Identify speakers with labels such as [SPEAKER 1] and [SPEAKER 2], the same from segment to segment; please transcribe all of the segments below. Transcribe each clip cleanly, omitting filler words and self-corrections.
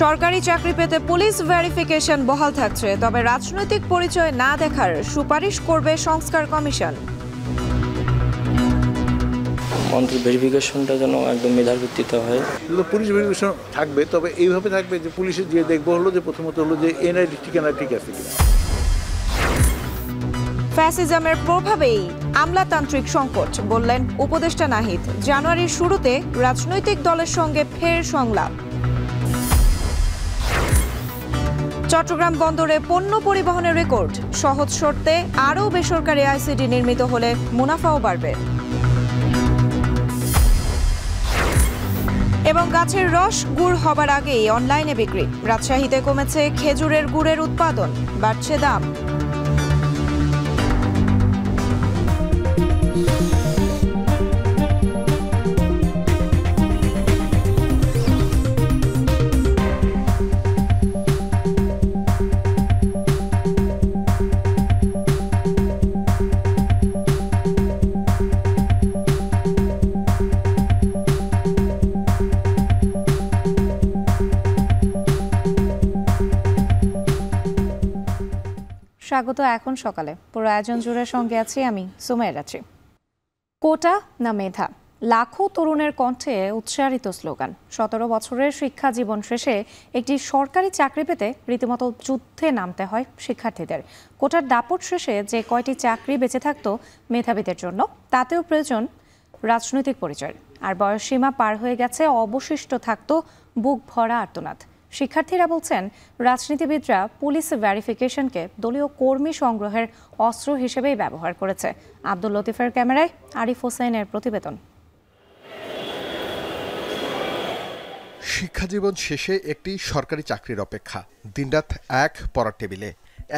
[SPEAKER 1] সরকারি চাকরি পেতে পুলিশ ভেরিফিকেশন বহাল থাকছে, তবে রাজনৈতিক পরিচয় না দেখার সুপারিশ করবে সংস্কার কমিশন।
[SPEAKER 2] মন্ত্রী ভেরিফিকেশনটা যেন একদম মেধার ভিত্তিতে হয়।
[SPEAKER 3] পুলিশ ভেরিফিকেশন থাকবে, তবে এইভাবে থাকবে যে পুলিশের যে দেখবো হলো যে প্রথমত হলো যে এনআইডি ঠিকানা ঠিক আছে কিনা।
[SPEAKER 1] ফ্যাসিজমের প্রভাবেই আমলাতান্ত্রিক সংকট বললেন উপদেষ্টা নাহিদ। জানুয়ারির শুরুতে রাজনৈতিক দলের সঙ্গে ফের সংলাপ। চট্টগ্রাম বন্দরে পণ্য পরিবহনের রেকর্ড, সহজ শর্তে আরও বেসরকারি আইসিডি নির্মিত হলে মুনাফাও বাড়বে। এবং গাছের রস গুড় হবার আগেই অনলাইনে বিক্রি। রাজশাহীতে কমেছে খেজুরের গুড়ের উৎপাদন, বাড়ছে দাম। স্বাগত এখন সকালে। পুরো আয়োজন জুড়ে সঙ্গে আছি আমি সুমাইয়া রাচি। কোটা না মেধা, লাখো তরুণের কণ্ঠে উচ্চারিত স্লোগান। 17 বছরের শিক্ষা জীবন শেষে একটি সরকারি চাকরি পেতে রীতিমতো যুদ্ধে নামতে হয় শিক্ষার্থীদের। কোটার দাপট শেষে যে কয়টি চাকরি বেঁচে থাকতো মেধাবীদের জন্য, তাতেও প্রয়োজন রাজনৈতিক পরিচয়। আর বয়সসীমা পার হয়ে গেছে, অবশিষ্ট থাকতো বুক ভরা আর্তনাদ। শিক্ষার্থীরা বলছেন, রাজনীতিবিদরা পুলিশ ভেরিফিকেশনকে দলীয় কর্মী সংগ্রহের অস্ত্র হিসেবেই ব্যবহার করেছে। আব্দুল লতিফের ক্যামেরায় আরিফ হোসেনের প্রতিবেদন।
[SPEAKER 4] শিক্ষাজীবন শেষে একটি সরকারি চাকরির অপেক্ষা, দিনরাত এক পড়ার টেবিলে।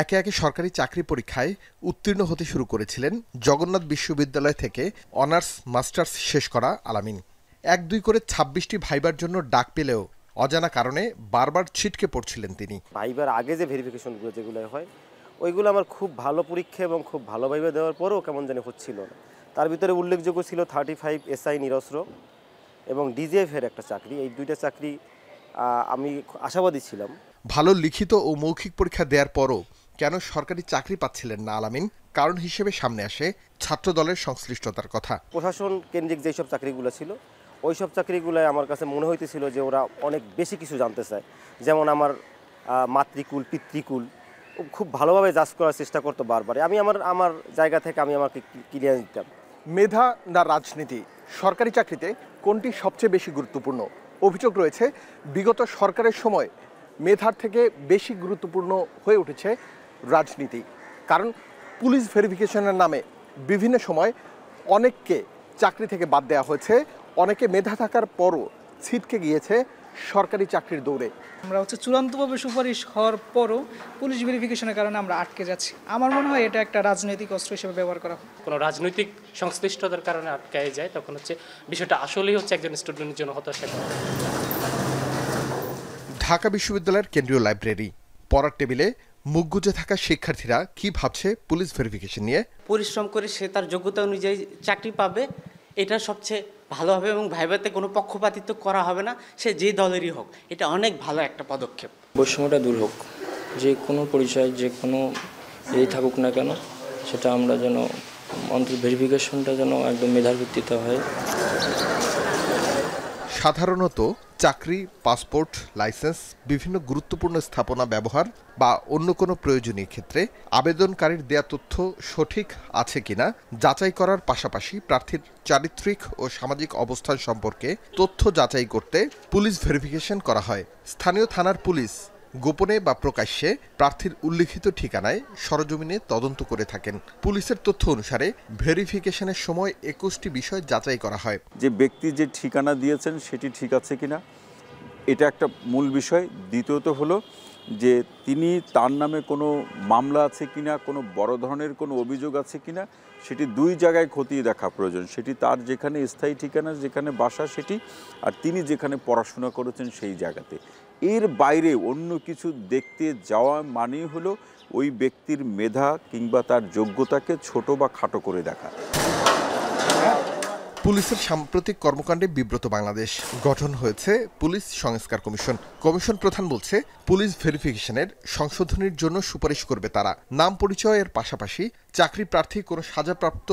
[SPEAKER 4] একে একে সরকারি চাকরি পরীক্ষায় উত্তীর্ণ হতে শুরু করেছিলেন জগন্নাথ বিশ্ববিদ্যালয় থেকে অনার্স মাস্টার্স শেষ করা আলামিন। 1-2 করে 26টি ভাইবার জন্য ডাক পেলেও অজানা কারণে বারবার ছিটকে পড়ছিলেন তিনি।
[SPEAKER 5] ভাইবার আগে যে ভেরিফিকেশনগুলো যেগুলো হয়, ওইগুলো আমার খুব ভালো পরীক্ষা এবং খুব ভালো ভাইবা দেওয়ার পরেও কেমন জানি হচ্ছিল না। তার ভিতরে উল্লেখযোগ্য ছিল 35 SI নিরস্ত্র এবং ডিজিএফের একটা চাকরি। এই দুইটা চাকরি আমি আশাবাদী ছিলাম।
[SPEAKER 4] ভালো লিখিত ও মৌখিক পরীক্ষা দেওয়ার পরও কেন সরকারি চাকরি পাচ্ছিলেন না আলামিন, কারণ হিসেবে সামনে আসে ছাত্র দলের সংশ্লিষ্টতার কথা।
[SPEAKER 5] প্রশাসন কেন্দ্রিক যেসব চাকরিগুলো ছিল, ওই সব চাকরিগুলোয় আমার কাছে মনে হইতেছিল যে ওরা অনেক বেশি কিছু জানতে চায়। যেমন আমার মাতৃকুল পিতৃকুল খুব ভালোভাবে জাজ করার চেষ্টা করতো বারবার। আমি আমার জায়গা থেকে আমি আমাকে ক্লিয়ার দিতাম।
[SPEAKER 4] মেধা না রাজনীতি, সরকারি চাকরিতে কোনটি সবচেয়ে বেশি গুরুত্বপূর্ণ? অভিযোগ রয়েছে, বিগত সরকারের সময় মেধার থেকে বেশি গুরুত্বপূর্ণ হয়ে উঠেছে রাজনীতি। কারণ পুলিশ ভেরিফিকেশনের নামে বিভিন্ন সময় অনেককে চাকরি থেকে বাদ দেওয়া হয়েছে, অনেকে মেধা থাকার পরও ছিটকে গিয়েছে সরকারি চাকরির দৌড়ে।
[SPEAKER 6] আমরা চূড়ান্তভাবে সুপারিশ হওয়ার পরও পুলিশ ভেরিফিকেশনের কারণে আমরা আটকে যাচ্ছি। আমার মনে হয় এটা একটা রাজনৈতিক অস্ত্র হিসেবে ব্যবহার করা হয়।
[SPEAKER 7] কোনো রাজনৈতিক সংশ্লিষ্টতার কারণে আটকে যায়, তখন বিষয়টা আসলেই একজন স্টুডেন্টের জন্য হতাশা।
[SPEAKER 4] ঢাকা বিশ্ববিদ্যালয়ের কেন্দ্রীয় লাইব্রেরি, পড়ার টেবিলে মুখ গুজে থাকা শিক্ষার্থীরা কি ভাবছে পুলিশ ভেরিফিকেশন নিয়ে?
[SPEAKER 8] পরিশ্রম করে সে তার যোগ্যতা অনুযায়ী চাকরি পাবে, এটা সবচেয়ে ভালো হবে এবং ভাইভাতে কোনো পক্ষপাতিত্ব করা হবে না, সে যে দলেরই হোক। এটা অনেক ভালো একটা পদক্ষেপ।
[SPEAKER 2] বৈষম্যটা দূর হোক, যে কোনো পরিচয় যে কোনো এই থাকুক না কেন, সেটা আমরা যেন মন্ত্রী ভেরিফিকেশনটা যেন একদম মেধার ভিত্তিতে হয়।
[SPEAKER 4] সাধারণত চাকরি, পাসপোর্ট, লাইসেন্স, বিভিন্ন গুরুত্বপূর্ণ স্থাপনা ব্যবহার বা অন্য কোনো প্রয়োজনীয় ক্ষেত্রে আবেদনকারীর দেয়া তথ্য সঠিক আছে কিনা যাচাই করার পাশাপাশি প্রার্থীর চারিত্রিক ও সামাজিক অবস্থান সম্পর্কে তথ্য যাচাই করতে পুলিশ ভেরিফিকেশন করা হয়। স্থানীয় থানার পুলিশ গোপনে বা প্রকাশ্যে প্রার্থীর উল্লিখিত ঠিকানায় সরজমিনে তদন্ত করে থাকেন। পুলিশের তথ্য অনুসারে ভেরিফিকেশনের সময় 21টি বিষয় যাচাই করা হয়।
[SPEAKER 9] যে ব্যক্তি যে ঠিকানা দিয়েছেন সেটি ঠিক আছে কিনা, এটা একটা মূল বিষয়। দ্বিতীয়ত হলো যে তিনি তার নামে কোনো মামলা আছে কিনা, কোনো বড় ধরনের কোনো অভিযোগ আছে কিনা, সেটি 2 জায়গায় খতিয়ে দেখা প্রয়োজন। সেটি তার যেখানে স্থায়ী ঠিকানা, যেখানে বাসা সেটি, আর তিনি যেখানে পড়াশোনা করেছেন সেই জায়গাতে। এর বাইরে অন্য কিছু দেখতে যাওয়া মানেই হলো ওই ব্যক্তির মেধা কিংবা তার যোগ্যতাকে ছোট বা খাটো করে দেখা।
[SPEAKER 4] পুলিশের সাম্প্রতিক কর্মকাণ্ডে বিব্রত বাংলাদেশ। গঠন হয়েছে পুলিশ সংস্কার কমিশন। কমিশন প্রধান বলছে পুলিশ ভেরিফিকেশনের সংশোধনের জন্য সুপারিশ করবে তারা। নাম পরিচয়ের পাশাপাশি চাকরি প্রার্থী কোনো সাজাপ্রাপ্ত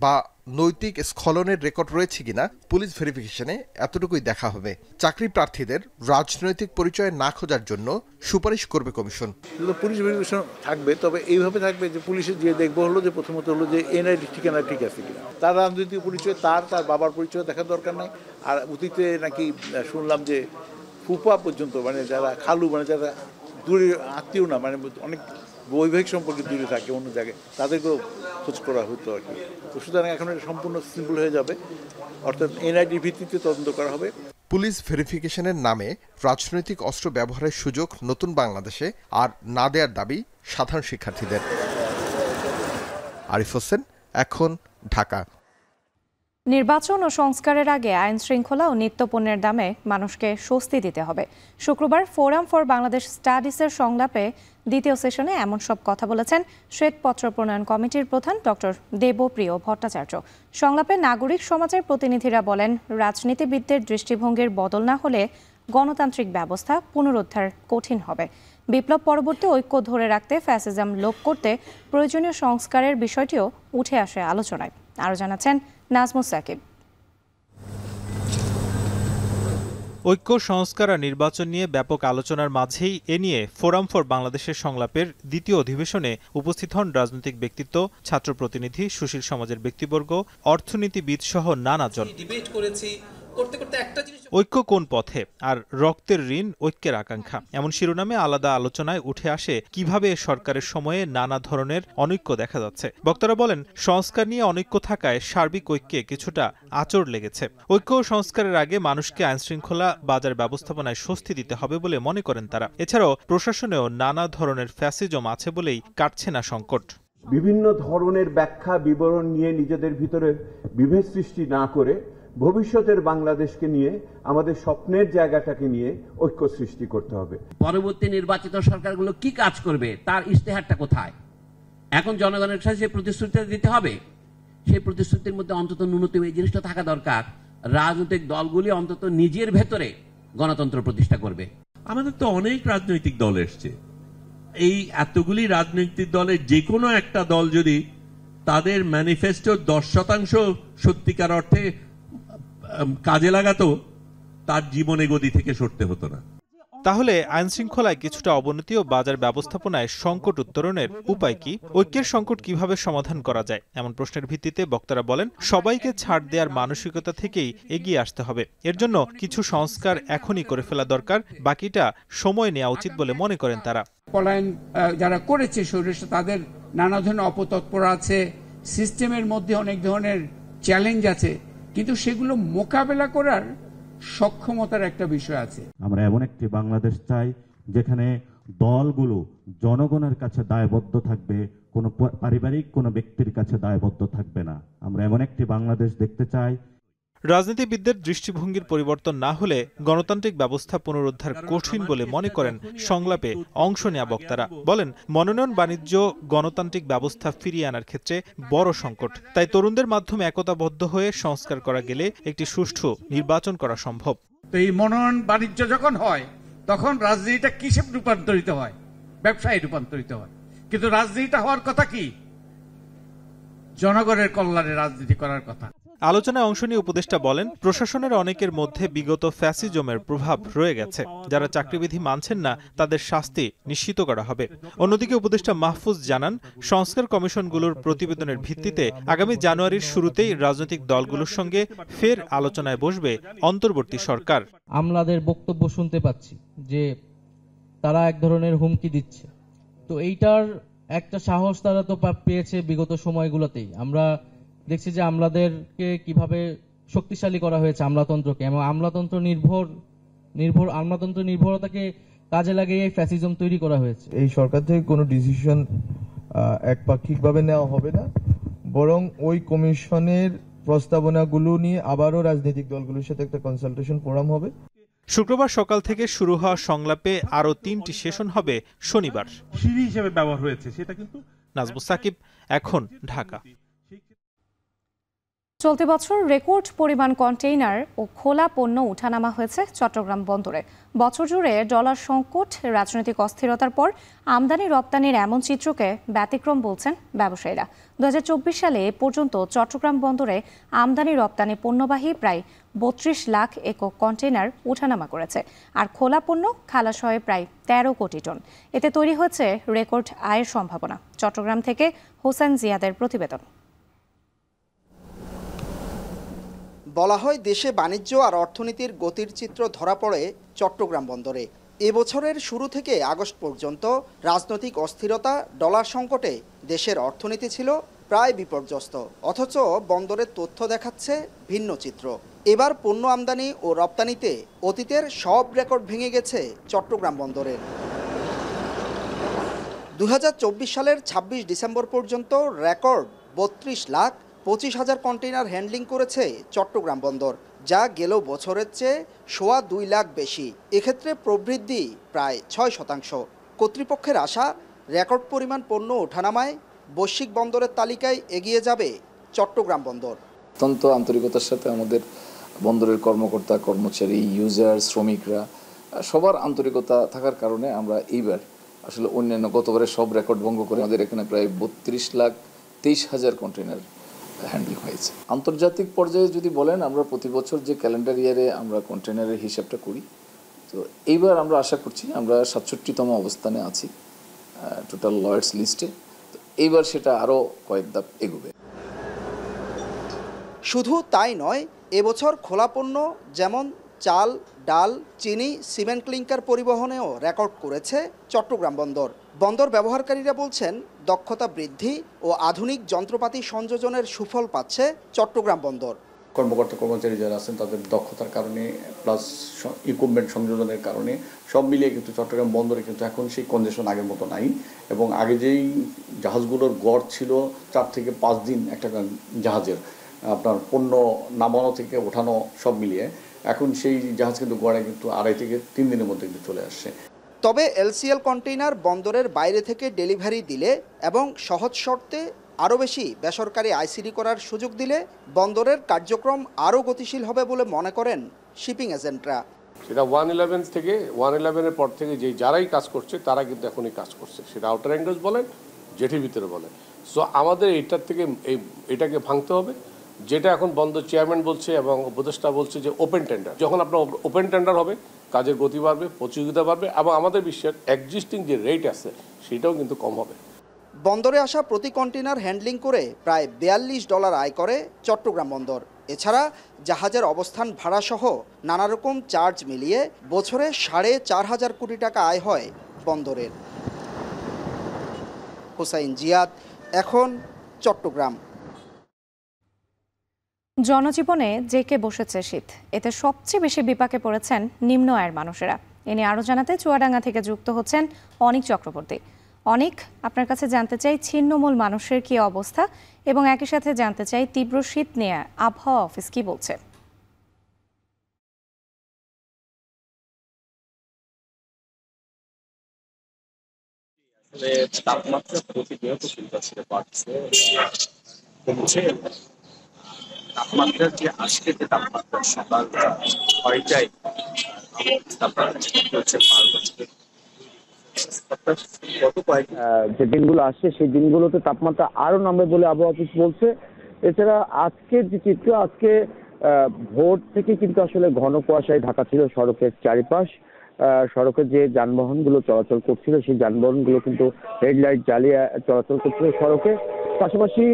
[SPEAKER 4] বা নৈতিক স্খলনের রেকর্ড রয়েছে কিনা পুলিশ ভেরিফিকেশনে এতটুকুই দেখা হবে। চাকরি প্রার্থীদের রাজনৈতিক পরিচয় না খোঁজার জন্য সুপারিশ করবে কমিশন।
[SPEAKER 3] পুলিশ ভেরিফিকেশন থাকবে, তবে এইভাবে থাকবে যে পুলিশের যে দেখবো হলো যে প্রথমত হলো যে এনআইডি ঠিকানা ঠিক আছে কিনা, তার রাজনৈতিক পরিচয়, তার বাবার পরিচয় দেখার দরকার নাই। আর অতীতে নাকি শুনলাম যে ফুপা পর্যন্ত, মানে যারা খালু, মানে যারা দূরে আত্মীয় না, মানে অনেক বৈবাহিক সম্পর্কে দূরে থাকে অন্য জায়গায়, তাদেরকেও খোঁজ করা হতো আর কি। তো সুতরাং এখন এটা সম্পূর্ণ সিম্পল হয়ে যাবে, অর্থাৎ এনআইডি ভিত্তিতে তদন্ত করা হবে।
[SPEAKER 4] পুলিশ ভেরিফিকেশনের নামে রাজনৈতিক অস্ত্র ব্যবহারের সুযোগ নতুন বাংলাদেশে আর না দেওয়ার দাবি সাধারণ শিক্ষার্থীদের। আরিফ হোসেন, এখন, ঢাকা।
[SPEAKER 1] নির্বাচন ও সংস্কারের আগে আইন শৃঙ্খলা ও নিত্যপণ্যের দামে মানুষকে স্বস্তি দিতে হবে। শুক্রবার ফোরাম ফর বাংলাদেশ স্টাডিজের সংলাপে দ্বিতীয় সেশনে এমন সব কথা বলেছেন শ্বেতপত্র প্রণয়ন কমিটির প্রধান ডক্টর দেবপ্রিয় ভট্টাচার্য। সংলাপে নাগরিক সমাজের প্রতিনিধিরা বলেন, রাজনীতিবিদদের দৃষ্টিভঙ্গির বদল না হলে গণতান্ত্রিক ব্যবস্থা পুনরুদ্ধার কঠিন হবে। বিপ্লব পরবর্তী ঐক্য ধরে রাখতে ফ্যাসিজম লোপ করতে প্রয়োজনীয় সংস্কারের বিষয়টিও উঠে আসে আলোচনায়। আরও জানাচ্ছেন নাজমুস সাকিব।
[SPEAKER 10] ঐক্য, সংস্কার আর নির্বাচন নিয়ে ব্যাপক আলোচনার মাঝেই এ নিয়ে ফোরাম ফর বাংলাদেশের সংলাপের দ্বিতীয় অধিবেশনে উপস্থিত হন রাজনৈতিক ব্যক্তিত্ব, ছাত্র প্রতিনিধি, সুশীল সমাজের ব্যক্তিবর্গ, অর্থনীতিবিদ সহ নানাজন। ঐক্য কোন পথে আর রক্তের ঋণ ঐক্যের আকাঙ্ক্ষা, এমন শিরোনামে আলাদা আলোচনায় উঠে আসে কিভাবে সরকারের সময়ে নানা ধরনের অনৈক্য দেখা যাচ্ছে। বক্তারা বলেন, সংস্কার নিয়ে অনৈক্য থাকায় সার্বিক ঐক্যে কিছুটা আঁচড় লেগেছে। ঐক্য ও সংস্কারের আগে মানুষকে আইনশৃঙ্খলা, বাজার ব্যবস্থাপনায় স্বস্তি দিতে হবে বলে মনে করেন তারা। এছাড়াও প্রশাসনেও নানা ধরনের ফ্যাসিজম আছে বলেই কাটছে না সংকট।
[SPEAKER 11] বিভিন্ন ধরনের ব্যাখ্যা বিবরণ নিয়ে নিজেদের ভিতরে বিভেদ সৃষ্টি না করে ভবিষ্যতের বাংলাদেশকে নিয়ে, আমাদের স্বপ্নের জায়গাটাকে নিয়ে ঐক্য সৃষ্টি করতে হবে।
[SPEAKER 12] পরবর্তী নির্বাচিত সরকারগুলো কি কাজ করবে তার ইশতেহারটা কোথায়? এখন জনগণের কাছে সেই প্রতিশ্রুতিটা দিতে হবে। সেই প্রতিশ্রুতির মধ্যে অন্তত ন্যূনতম এই জিনিসটা থাকা দরকার, রাজনৈতিক দলগুলি অন্তত নিজের ভেতরে গণতন্ত্র প্রতিষ্ঠা করবে।
[SPEAKER 13] আমাদের তো অনেক রাজনৈতিক দল এসছে, এই এতগুলি রাজনৈতিক দলের যে কোনো একটা দল যদি তাদের ম্যানিফেস্টোর 10% সত্যিকার অর্থে কাজে লাগাতো, তার জীবনে গদি থেকে সরতে হতো না।
[SPEAKER 10] তাহলে আইনশৃঙ্খলায় কিছুটা অবনতি ও বাজার ব্যবস্থাপনায় সংকট উত্তরণের উপায় কি? ঐক্যের সংকট কিভাবে সমাধান করা যায়? এমন প্রশ্নের ভিত্তিতে বক্তারা বলেন, সবাইকে ছাড় দেওয়ার মানসিকতা থেকেই এগিয়ে আসতে হবে। এর জন্য কিছু সংস্কার এখনই করে ফেলা দরকার, বাকিটা সময় নেওয়া উচিত বলে মনে করেন তারা।
[SPEAKER 14] পলায়ন যারা করেছে স্বৈরাচার, তাদের নানা ধরনের অপতৎপর আছে, সিস্টেমের মধ্যে অনেক ধরনের চ্যালেঞ্জ আছে, কিন্তু সেগুলো মোকাবেলা করার সক্ষমতার একটা বিষয় আছে।
[SPEAKER 15] আমরা এমন একটি বাংলাদেশ চাই যেখানে দলগুলো জনগণের কাছে দায়বদ্ধ থাকবে, কোনো পারিবারিক কোনো ব্যক্তির কাছে দায়বদ্ধ থাকবে না। আমরা এমন একটি বাংলাদেশ দেখতে চাই।
[SPEAKER 10] রাজনীতিবিদদের দৃষ্টিভঙ্গির পরিবর্তন না হলে গণতান্ত্রিক ব্যবস্থা পুনরুদ্ধার কঠিন বলে মনে করেন সংলাপে অংশ নেওয়া বক্তারা। বলেন, মনোনয়ন বাণিজ্য গণতান্ত্রিক ব্যবস্থা ফিরিয়ে আনার ক্ষেত্রে বড় সংকট। তাই তরুণদের মাধ্যমে একতাবদ্ধ হয়ে সংস্কার করা গেলে একটি সুষ্ঠু নির্বাচন করা সম্ভব।
[SPEAKER 14] তো এই মনোনয়ন বাণিজ্য যখন হয়, তখন রাজনীতিটা কিসে রূপান্তরিত হয়? ব্যবসায় রূপান্তরিত হয়। কিন্তু রাজনীতিটা হওয়ার কথা কি? জনগণের কল্যাণে রাজনীতি করার কথা।
[SPEAKER 10] আলোচনায় অংশ নিয়ে উপদেষ্টা বলেন, প্রশাসনের অনেকের মধ্যে বিগত ফ্যাসিজমের প্রভাব রয়ে গেছে। যারা চাকরিবিধি মানছেন না তাদের শাস্তি নিশ্চিত করা হবে। অন্যদিকে উপদেষ্টা মাহফুজ জানান, সংস্কার কমিশনগুলোর প্রতিবেদনের ভিত্তিতে আগামী জানুয়ারির শুরুতেই রাজনৈতিক দলগুলোর সঙ্গে ফের আলোচনায় বসবে অন্তর্বর্তী সরকার।
[SPEAKER 16] আমলাদের বক্তব্য শুনতে পাচ্ছি যে তারা এক ধরনের হুমকি দিচ্ছে, তো এইটার একটা সাহস তারা তো পেয়েছে বিগত সময়গুলোতেই। আমরা দেখছি যে আমলাদেরকে কিভাবে শক্তিশালী করা হয়েছে, আমলাতন্ত্রকে, এবং আমলাতন্ত্র নির্ভরতাকে কাজে লাগিয়ে ফ্যাসিজম তৈরি করা হয়েছে।
[SPEAKER 17] এই সরকার থেকে কোনো ডিসিশন একপাক্ষিকভাবে নেওয়া হবে না, বরং ওই কমিশনের প্রস্তাবনাগুলো নিয়ে আবারও রাজনৈতিক দলগুলোর সাথে একটা কনসালটেশন ফোরাম হবে।
[SPEAKER 10] শুক্রবার সকাল থেকে শুরু হওয়া সংলাপে আরও 3টি সেশন হবে শনিবার।
[SPEAKER 13] সিঁড়ি হিসেবে ব্যবহার হয়েছে সেটা কিন্তু।
[SPEAKER 10] নাজমুস সাকিব, এখন, ঢাকা।
[SPEAKER 1] চলতি বছর রেকর্ড পরিমাণ কন্টেইনার ও খোলা পণ্য উঠানামা হয়েছে চট্টগ্রাম বন্দরে। বছর জুড়ে ডলার সংকট, রাজনৈতিক অস্থিরতার পর আমদানি রপ্তানির এমন চিত্রকে ব্যতিক্রম বলছেন ব্যবসায়ীরা। 2024 সালে এ পর্যন্ত চট্টগ্রাম বন্দরে আমদানি রপ্তানি পণ্যবাহী প্রায় 32 লাখ একক কন্টেইনার উঠানামা করেছে, আর খোলা পণ্য খালাস হয় প্রায় 13 কোটি টন। এতে তৈরি হয়েছে রেকর্ড আয়ের সম্ভাবনা। চট্টগ্রাম থেকে হোসেন জিয়াদের প্রতিবেদন।
[SPEAKER 18] বলা হয় দেশে বাণিজ্য আর অর্থনীতির গতির চিত্র ধরা পড়ে চট্টগ্রাম বন্দরে। এবছরের শুরু থেকে আগস্ট পর্যন্ত রাজনৈতিক অস্থিরতা, ডলার সংকটে দেশের অর্থনীতি ছিল প্রায় বিপর্যস্ত। অথচ বন্দরের তথ্য দেখাচ্ছে ভিন্ন চিত্র। এবার পণ্য আমদানি ও রপ্তানিতে অতীতের সব রেকর্ড ভেঙে গেছে চট্টগ্রাম বন্দরের। 2024 সালের 26 ডিসেম্বর পর্যন্ত রেকর্ড 32,25,000 কন্টেইনার হ্যান্ডলিং করেছে চট্টগ্রাম বন্দর, যা গেল বছরের চেয়ে 2.25 লাখ বেশি। এক্ষেত্রে প্রবৃদ্ধি প্রায় 6%। কর্তৃপক্ষের আশা, রেকর্ড পরিমাণ পণ্য ওঠানামায় বৈশ্বিক বন্দরের তালিকায় এগিয়ে যাবে চট্টগ্রাম বন্দর।
[SPEAKER 19] অত্যন্ত আন্তরিকতার সাথে আমাদের বন্দরের কর্মকর্তা, কর্মচারী, ইউজার, শ্রমিকরা সবার আন্তরিকতা থাকার কারণে আমরা এইবার আসলে অন্যান্য গতবারের সব রেকর্ড ভঙ্গ করে আমাদের এখানে প্রায় 32,23,000 কন্টেইনার হ্যান্ডলিং হয়েছে। আন্তর্জাতিক পর্যায়ে যদি বলেন, আমরা প্রতি বছর যে ক্যালেন্ডার ইয়ারে আমরা কন্টেইনারের হিসাবটা করি, তো এইবার আমরা আশা করছি আমরা 67তম অবস্থানে আছি টোটাল লয়েডস লিস্টে। তো এইবার সেটা আরও কয়েক ধাপ এগোবে।
[SPEAKER 18] শুধু তাই নয়, এবছর খোলা পণ্য যেমন চাল, ডাল, চিনি, সিমেন্ট ক্লিংকার পরিবহনেও রেকর্ড করেছে চট্টগ্রাম বন্দর। বন্দর ব্যবহারকারীরা বলছেন, দক্ষতা বৃদ্ধি ও আধুনিক যন্ত্রপাতি সংযোজনের সুফল পাচ্ছে চট্টগ্রাম বন্দর।
[SPEAKER 20] কর্মকর্তা কর্মচারী যারা আছেন তাদের দক্ষতার কারণে প্লাস ইকুইপমেন্ট সংযোজনের কারণে সব মিলিয়ে কিন্তু চট্টগ্রাম বন্দরে কিন্তু এখন সেই কনজেশন আগের মতো নাই। এবং আগে যেই জাহাজগুলোর গড় ছিল 4 থেকে 5 দিন একটা জাহাজের আপনার পণ্য নামানো থেকে ওঠানো সব মিলিয়ে, এখন সেই জাহাজ কিন্তু গড়ে কিন্তু 2.5 থেকে 3 দিনের মধ্যে কিন্তু চলে আসছে।
[SPEAKER 18] তবে এলসিএল কন্টেইনার বন্দরের বাইরে থেকে ডেলিভারি দিলে এবং সহজ শর্তে আরও বেশি বেসরকারি আইসিডি করার সুযোগ দিলে বন্দরের কার্যক্রম আরও গতিশীল হবে বলে মনে করেন শিপিং এজেন্টরা।
[SPEAKER 21] সেটা 111 থেকে 111-এর পর থেকে যারাই কাজ করছে তারা কিন্তু এখনই কাজ করছে, সেটা আউটার অ্যাঙ্গেজ বলেন, জেটির ভিতরে বলেন। সো আমাদের এটার থেকে এটাকে ভাঙতে হবে, যেটা এখন বন্দর চেয়ারম্যান বলছে এবং উপদেষ্টা বলছে যে ওপেন টেন্ডার। যখন আপনার ওপেন টেন্ডার হবে, কাজের গতি বাড়বে, প্রতিযোগিতা বাড়বে এবং আমাদের বিশ্বের এক্সিস্টিং যে রেট আছে সেটাও কিন্তু কম হবে।
[SPEAKER 18] বন্দরে আসা প্রতি কন্টেইনার হ্যান্ডলিং করে প্রায় $42 আয় করে চট্টগ্রাম বন্দর। এছাড়া জাহাজের অবস্থান ভাড়া সহ নানা রকম চার্জ মিলিয়ে বছরে 4.5 কোটি টাকা আয় হয় বন্দরের। হোসাইন জিয়াদ, এখন চট্টগ্রাম।
[SPEAKER 1] জনজীবনে জেঁকে বসেছে শীত, এতে সবচেয়ে বেশি বিপাকে পড়েছেন নিম্ন আয়ের মানুষেরা। এ নিয়ে আরও জানাতে চুয়াডাঙ্গা থেকে যুক্ত হচ্ছেন অনিক চক্রবর্তী। অনিক, আপনার কাছে জানতে চাই ছিন্নমূল মানুষের কি অবস্থা, এবং একই সাথে জানতে চাই তীব্র শীত নিয়ে আবহাওয়া অফিস কি বলছে।
[SPEAKER 22] তাপমাত্রা প্রতিনিয়ত কিন্তু আসলে বাড়ছে, কমছে। তাপমাত্রার যে আজকে যে তাপমাত্রা সকাল 6টায়
[SPEAKER 23] যে দিনগুলো আসছে সেই দিনগুলোতে তাপমাত্রা আরো নামবে বলে আবহাওয়া অফিস বলছে। এছাড়া আজকের যে চিত্র, আজকে ভোর থেকে কিন্তু আসলে ঘন কুয়াশায় ঢাকা ছিল সড়কের চারিপাশ। সড়কে যে যানবাহনগুলো চলাচল করছিল সেই যানবাহনগুলো কিন্তু হেডলাইট জ্বালিয়ে চলাচল করছিল সড়কে। পাশাপাশি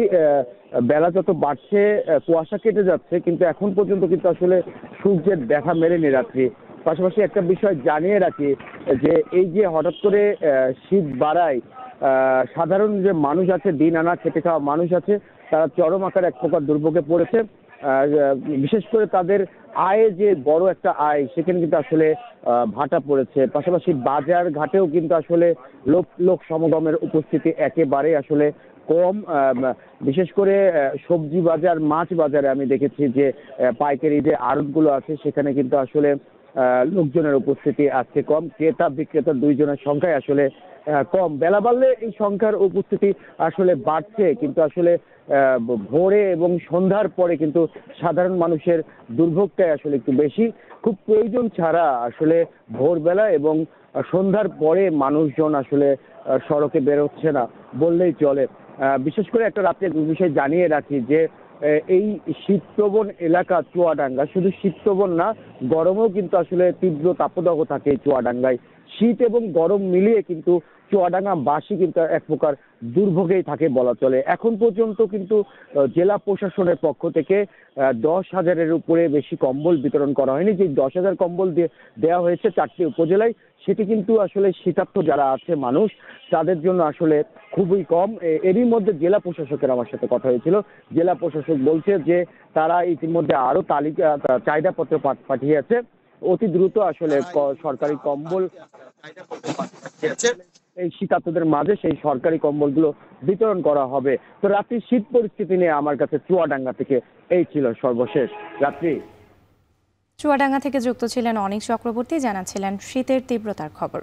[SPEAKER 23] বেলা যত বাড়ছে কুয়াশা কেটে যাচ্ছে, কিন্তু এখন পর্যন্ত কিন্তু আসলে সূর্যের দেখা মেলেনি রাত্রি। পাশাপাশি একটা বিষয় জানিয়ে রাখি যে এই যে হঠাৎ করে শীত বাড়ায়, সাধারণ যে মানুষ আছে, দিন আনা খেটে খাওয়া মানুষ আছে, তারা চরম আকারে এক প্রকার দুর্ভোগে পড়েছে। বিশেষ করে তাদের আয়ে যে বড় একটা আয়, সেখানে কিন্তু আসলে ভাটা পড়েছে। পাশাপাশি বাজার ঘাটেও কিন্তু আসলে লোক সমাগমের উপস্থিতি একেবারে আসলে কম। বিশেষ করে সবজি বাজার, মাছ বাজারে আমি দেখেছি যে পাইকারি যে আড়তগুলো আছে সেখানে কিন্তু আসলে লোকজনের উপস্থিতি আজকে কম। ক্রেতা বিক্রেতা দুইজনের সংখ্যায় আসলে কম। বেলা বাড়লে এই সংখ্যার উপস্থিতি আসলে বাড়ছে, কিন্তু আসলে ভোরে এবং সন্ধ্যার পরে কিন্তু সাধারণ মানুষের দুর্ভোগটাই আসলে একটু বেশি। খুব প্রয়োজন ছাড়া আসলে ভোরবেলা এবং সন্ধ্যার পরে মানুষজন আসলে সড়কে বেরোচ্ছে না বললেই চলে। বিশেষ করে একটা রাত্রে বিষয় জানিয়ে রাখি যে এই শীতপ্রবণ এলাকা চুয়াডাঙ্গা, শুধু শীতপ্রবণ না, গরমেও কিন্তু আসলে তীব্র তাপদাহ থাকে চুয়াডাঙ্গায়। শীত এবং গরম মিলিয়ে কিন্তু চুয়াডাঙ্গাবাসী কিন্তু এক প্রকার দুর্ভোগেই থাকে বলা চলে। এখন পর্যন্ত কিন্তু জেলা প্রশাসনের পক্ষ থেকে 10,000-এর উপরে বেশি কম্বল বিতরণ করা হয়নি। যে 10,000 কম্বল দেওয়া হয়েছে 4টি উপজেলায়, সেটি কিন্তু আসলে শীতার্থ যারা আছে মানুষ তাদের জন্য আসলে খুবই কম। এরই মধ্যে জেলা প্রশাসকের আমার সাথে কথা হয়েছিল। জেলা প্রশাসক বলছে যে তারা ইতিমধ্যে আরো তালিকা চাহিদাপত্র পাঠিয়েছে, অতি দ্রুত আসলে সরকারি কম্বল এই শীতার্তদের মাঝে সেই সরকারি কম্বলগুলো বিতরণ করা হবে। তো রাত্রির শীত পরিস্থিতি নিয়ে আমার কাছে চুয়াডাঙ্গা থেকে এই ছিল সর্বশেষ। রাত্রি
[SPEAKER 1] চুয়াডাঙ্গা থেকে যুক্ত ছিলেন অনিক চক্রবর্তী, জানাচ্ছিলেন শীতের তীব্রতার খবর।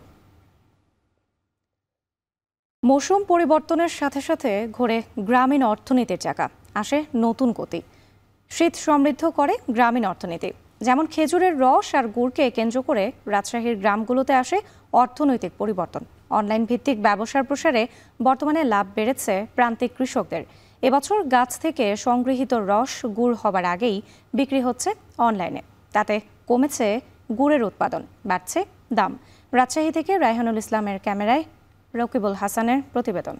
[SPEAKER 1] মৌসুম পরিবর্তনের সাথে সাথে ঘোরে গ্রামীণ অর্থনীতির চাকা, আসে নতুন গতি। শীত সমৃদ্ধ করে গ্রামীণ অর্থনীতি। যেমন খেজুরের রস আর গুড়কে কেন্দ্র করে রাজশাহীর গ্রামগুলোতে আসে অর্থনৈতিক পরিবর্তন। অনলাইন ভিত্তিক ব্যবসার প্রসারে বর্তমানে লাভ বেড়েছে প্রান্তিক কৃষকদের। এবছর গাছ থেকে সংগৃহীত রস গুড় হবার আগেই বিক্রি হচ্ছে অনলাইনে। তাতে কমেছে গুড়ের উৎপাদন, বাড়ছে দাম। রাজশাহী থেকে রায়হানুল ইসলামের ক্যামেরায় রকিবুল হাসানের প্রতিবেদন।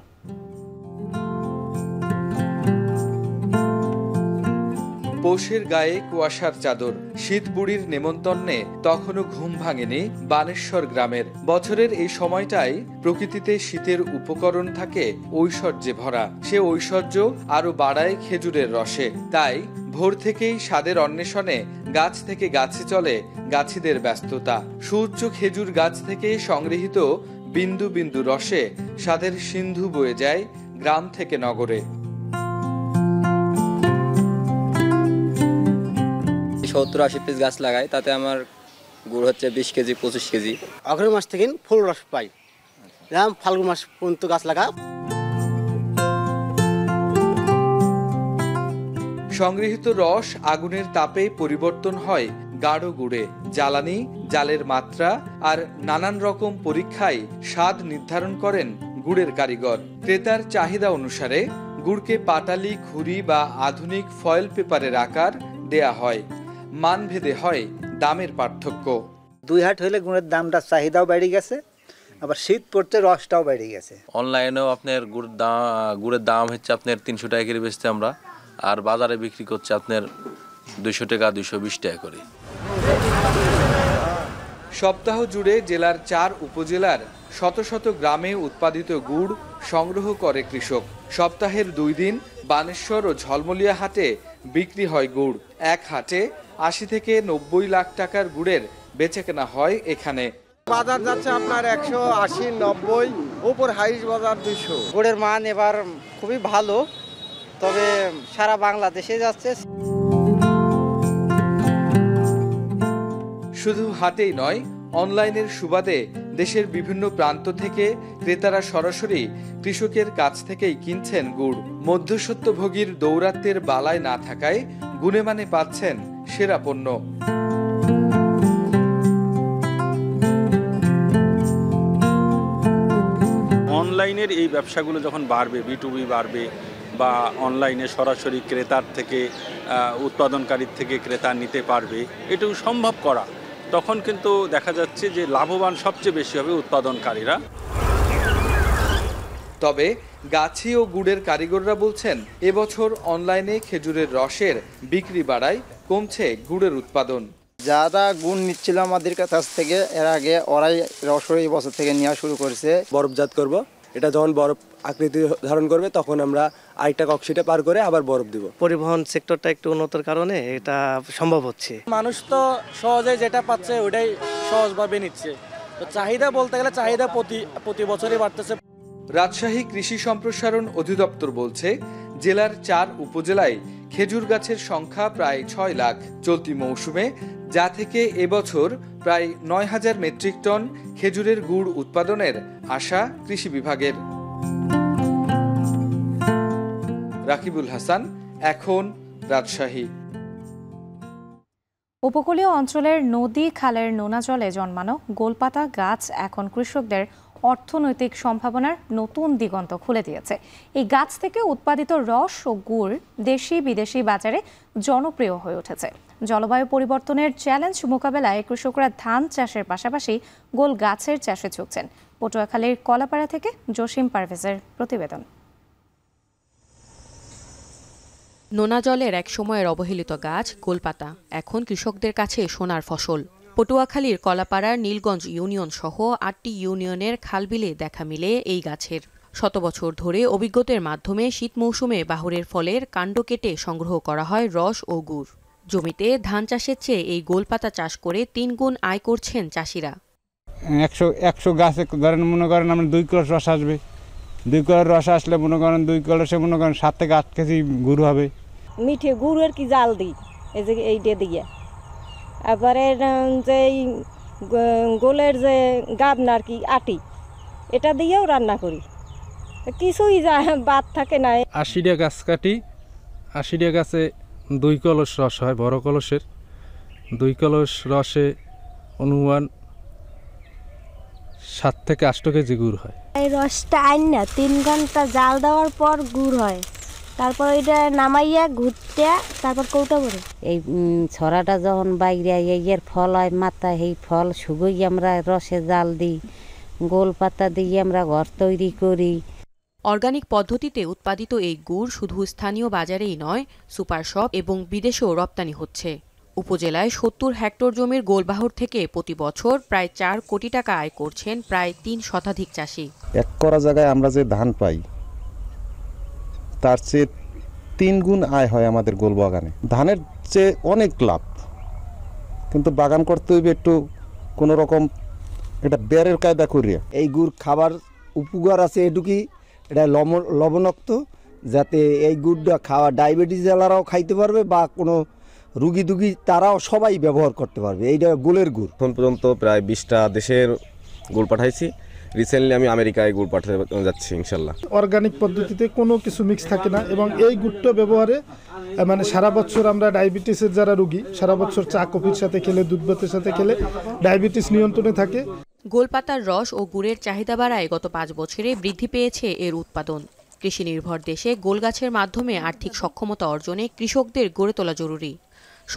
[SPEAKER 5] পৌষের গায়ে কুয়াশার চাদর, শীত বুড়ির নেমন্তন্নে তখনও ঘুম ভাঙেনি বানেশ্বর গ্রামের। বছরের এই সময়টাই প্রকৃতিতে শীতের উপকরণ থাকে ঐশ্বর্যে ভরা। সে ঐশ্বর্য আরো বাড়ায় খেজুরের রসে। তাই ভোর থেকেই স্বাদের অন্বেষণে গাছ থেকে গাছে চলে গাছিদের ব্যস্ততা। সুউচ্চ খেজুর গাছ থেকে সংগৃহীত বিন্দু বিন্দু রসে স্বাদের সিন্ধু বয়ে যায় গ্রাম থেকে নগরে।
[SPEAKER 6] 70-80 পিস গাছ লাগাই, তাতে আমার গুড় হচ্ছে 20 কেজি 25 কেজি।
[SPEAKER 7] অগ্রহ মাস থেকে ফুল রস পাই, ফাল্গুন মাস পর্যন্ত গাছ লাগা।
[SPEAKER 5] সংগৃহীত রস আগুনের তাপে পরিবর্তন হয় গাঢ় গুড়ে। জ্বালানি, জালের মাত্রা আর নানান রকম পরীক্ষায় স্বাদ নির্ধারণ করেন গুড়ের কারিগর। ক্রেতার চাহিদা অনুসারে গুড়কে পাটালি, ঘুরি বা আধুনিক ফয়েল পেপারের আকার দেয়া হয়। মানভেদে হয় দামের পার্থক্য।
[SPEAKER 7] 2 হাট হইলে গুড়ের দামটা চাহিদাও বেড়ে গেছে, আবার শীত পড়তে রসটাও বেড়ে গেছে।
[SPEAKER 24] অনলাইনেও আপনার গুড়ের দাম হচ্ছে আপনার 300 টাকা করে বেচতে আমরা, আর বাজারে বিক্রি করছে আপনার 200 টাকা 220 টাকা করে।
[SPEAKER 5] সপ্তাহ জুড়ে জেলার 4 উপজেলার শত শত গ্রামে উৎপাদিত গুড় সংগ্রহ করে কৃষক। সপ্তাহের 2 দিন বানেশ্বর ও ঝলমলিয়া হাটে বিক্রি হয় গুড়। এক হাটে 80 থেকে 90 লাখ টাকার গুড়ের বেচাকেনা হয় এখানে।
[SPEAKER 7] বাজার যাচ্ছে আপনার 180, 90, উপর হাইস বাজার 200। গুড়ের মান এবার খুবই ভালো, তবে সারা বাংলাদেশে যাচ্ছে।
[SPEAKER 5] শুধু হাটেই নয়, অনলাইনের সুবাদে দেশের বিভিন্ন প্রান্ত থেকে ক্রেতারা সরাসরি কৃষকের কাছ থেকেই কিনছেন গুড়। মধ্যস্বত্বভোগীর দৌরাত্ম্যের বালায় না থাকায় গুণে মানে পাচ্ছেন সেরা পণ্য।
[SPEAKER 25] অনলাইনের এই ব্যবসাগুলো যখন বাড়বে, B2B বাড়বে, বা অনলাইনে সরাসরি ক্রেতার থেকে উৎপাদনকারীর থেকে ক্রেতা নিতে পারবে, এটাও সম্ভব করা, তখন কিন্তু দেখা যাচ্ছে যে লাভবান সবচেয়ে বেশি হবে উৎপাদনকারীরা।
[SPEAKER 5] তবে গাছি ও গুড়ের কারিগররা বলছেন, এবছর অনলাইনে খেজুরের রসের বিক্রি বাড়ায় কমছে গুড়ের উৎপাদন।
[SPEAKER 7] যারা গুড় নিচ্ছিল আমাদের কাছ থেকে, এর আগে ওরাই রস এই বছর থেকে নেওয়া শুরু করেছে।
[SPEAKER 26] বরফজাত করব, এটা যখন বরফ আকৃতি ধারণ করবে তখন আমরা আরেকটা কক্সিটে পার করে আবার বরফ দিব।
[SPEAKER 7] পরিবহন সেক্টরটা একটু উন্নতর কারণে এটা সম্ভব হচ্ছে।
[SPEAKER 26] মানুষ তো সহজে যেটা পাচ্ছে ওটাই সহজভাবে নিচ্ছে, তো চাহিদা বলতে গেলে চাহিদা প্রতি বছরই বাড়তেছে।
[SPEAKER 5] রাজশাহী কৃষি সম্প্রসারণ অধিদপ্তর বলছে, জেলার 4 উপজেলায় খেজুর গাছের সংখ্যা প্রায় 6 লাখ। চলতি মৌসুমে যা থেকে এবছর প্রায় 9,000 মেট্রিক টন খেজুরের গুড় উৎপাদনের আশা কৃষি বিভাগের। রাকিবুল হাসান, এখন, রাজশাহী।
[SPEAKER 1] উপকূলীয় অঞ্চলের নদী খালের নোনা জলে জন্মানো গোলপাতা গাছ এখন কৃষকদের অর্থনৈতিক সম্ভাবনার নতুন দিগন্ত খুলে দিয়েছে। এই গাছ থেকে উৎপাদিত রস ও গুড় দেশি বিদেশি বাজারে জনপ্রিয় হয়ে উঠেছে। জলবায়ু পরিবর্তনের চ্যালেঞ্জ মোকাবেলায় কৃষকরা ধান চাষের পাশাপাশি গোল গাছের চাষে ঝুঁকছেন। পটুয়াখালীর কলাপাড়া থেকে জসিম পারভেজের প্রতিবেদন।
[SPEAKER 2] নোনা জলের এক সময়ের অবহেলিত গাছ গোলপাতা এখন কৃষকদের কাছে সোনার ফসল। পটুয়াখালীর কলাপাড়ার নীলগঞ্জ ইউনিয়ন সহ 8টি ইউনিয়নের খালবিলে দেখা মিলে এই গাছের। শত বছর ধরে অভিজ্ঞতার মাধ্যমে শীত মৌসুমে বাহরের ফলের কাণ্ড কেটে সংগ্রহ করা হয় রস ও গুড়। জমিতে ধান চাষের চেয়ে এই গোলপাতা চাষ করে 3 গুণ আয় করছেন চাষিরা।
[SPEAKER 3] 100 গাছে ধরেন মনে করেন আমরা 2 কলস রস আসবে। 2 কলস রস আসলে মনে করেন 2 কলসে মনে করেন 7 থেকে 8 কেজি গুড় হবে।
[SPEAKER 4] মিঠে গুড়ের কি জাল দিই এই যে এইটা দিয়ে, এবারে যে গোলের যে গাবনার কি আটি এটা দিয়েও রান্না করি, কিছুই বাদ থাকে না।
[SPEAKER 8] 80টা গাছ কাটি, 80টা গাছে 2 কলস রস হয় বড় কলসের। 2 কলস রসে অনুমান 7 থেকে 8 কেজি গুড় হয়।
[SPEAKER 9] এই রসটা আইন না 3 ঘন্টা জাল দেওয়ার পর গুড় হয়, তারপর এটা নামাইয়া ঘুরতে তারপর কৌটা করে
[SPEAKER 11] এই ছড়াটা যখন বাইরে এর ফল হয় মাথায়, এই ফল শুকোই আমরা রসে জাল দিই, গোল পাতা দিয়ে আমরা ঘর তৈরি করি।
[SPEAKER 2] অর্গানিক পদ্ধতিতে উৎপাদিত এই গুড় শুধু স্থানীয় বাজারেই নয়, সুপার শপ এবং বিদেশেও রপ্তানি হচ্ছে। উপজেলায় 70 হেক্টর জমির গোলবাহর থেকে প্রতি বছর প্রায় 4 কোটি টাকা আয় করছেন প্রায় 3 শতাধিক চাষি।
[SPEAKER 27] 1 করা জায়গায় আমরা যে ধান পাই তার চেয়ে 3 গুণ আয় হয় আমাদের গোল বাগানে। ধানের চেয়ে অনেক লাভ, কিন্তু বাগান করতে হইবে একটু কোনো রকম এটা বেরের কায়দা করিয়া।
[SPEAKER 28] এই গুড় খাবার উপকার আছে এটুকুই, এটা লবণাক্ত, যাতে এই গুড়টা খাওয়া ডায়াবেটিস জেলারাও খাইতে পারবে বা কোনো রুগী দুগী তারাও সবাই ব্যবহার করতে পারবে। এইটা গোলের গুড়।
[SPEAKER 29] এখন পর্যন্ত প্রায় 20টা দেশের গুড় পাঠাইছি। রিসেন্টলি আমি আমেরিকায় গুড় পাঠাতে যাচ্ছি ইনশাল্লাহ।
[SPEAKER 30] অর্গানিক পদ্ধতিতে কোনো কিছু মিক্স থাকে না এবং এই গুড়টা ব্যবহারে মানে সারা বছর আমরা ডায়াবেটিসের যারা রোগী সারা বছর চা কফির সাথে খেলে দুধ ভাতের সাথে খেলে ডায়াবেটিস নিয়ন্ত্রণে থাকে।
[SPEAKER 2] গোলপাতার রস ও গুড়ের চাহিদা বাড়ায় গত 5 বছরে বৃদ্ধি পেয়েছে এর উৎপাদন। কৃষি নির্ভর দেশে গোলগাছের মাধ্যমে আর্থিক সক্ষমতা অর্জনে কৃষকদের গড়ে তোলা জরুরি।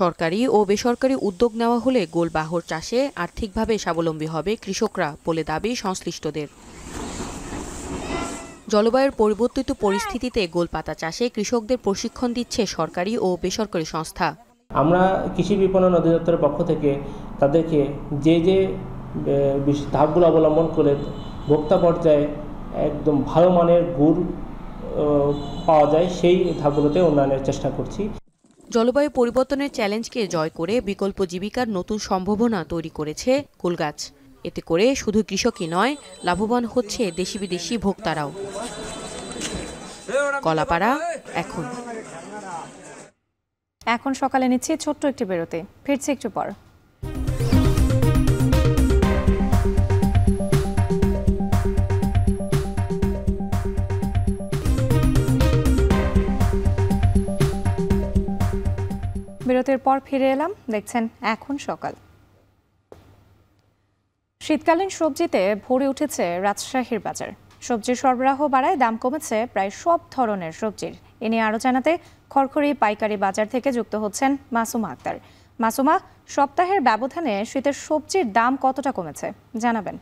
[SPEAKER 2] সরকারি ও বেসরকারি উদ্যোগ নেওয়া হলে গোলবাহর চাষে আর্থিকভাবে স্বাবলম্বী হবে কৃষকরা বলে দাবি সংশ্লিষ্টদের। জলবায়ুর পরিবর্তিত পরিস্থিতিতে গোলপাতা চাষে কৃষকদের প্রশিক্ষণ দিচ্ছে সরকারি ও বেসরকারি সংস্থা।
[SPEAKER 31] আমরা কৃষি বিপণন অধিদপ্তরের পক্ষ থেকে তাদেরকে যে ধাপগুলো অবলম্বন করে ভোক্তা পর্যায়ে একদম ভালো মানের গুড় পাওয়া যায় সেই ধাপগুলোতে উন্নয়নের চেষ্টা করছি।
[SPEAKER 2] জলবায়ু পরিবর্তনের চ্যালেঞ্জকে জয় করে বিকল্প জীবিকার নতুন সম্ভাবনা তৈরি করেছে গোলগাছ। এতে করে শুধু কৃষকই নয়, লাভবান হচ্ছে দেশি বিদেশি ভোক্তারাও। কলাপাড়া
[SPEAKER 1] এখন সকালে নিচ্ছি ছোট্ট একটি বিরতি, ফিরছি একটু পর। বিরতির পর ফিরে এলাম, দেখছেন এখন সকাল। শীতকালীন সবজিতে ভরে উঠেছে রাজশাহীর বাজার। সবজির সরবরাহ বাড়ায় দাম কমেছে প্রায় সব ধরনের সবজির। এ নিয়ে আরো জানাতে খড়খড়ি পাইকারি বাজার থেকে যুক্ত হচ্ছেন মাসুমা আক্তার। মাসুমা, সপ্তাহের ব্যবধানে শীতের সবজির দাম কতটা কমেছে জানাবেন।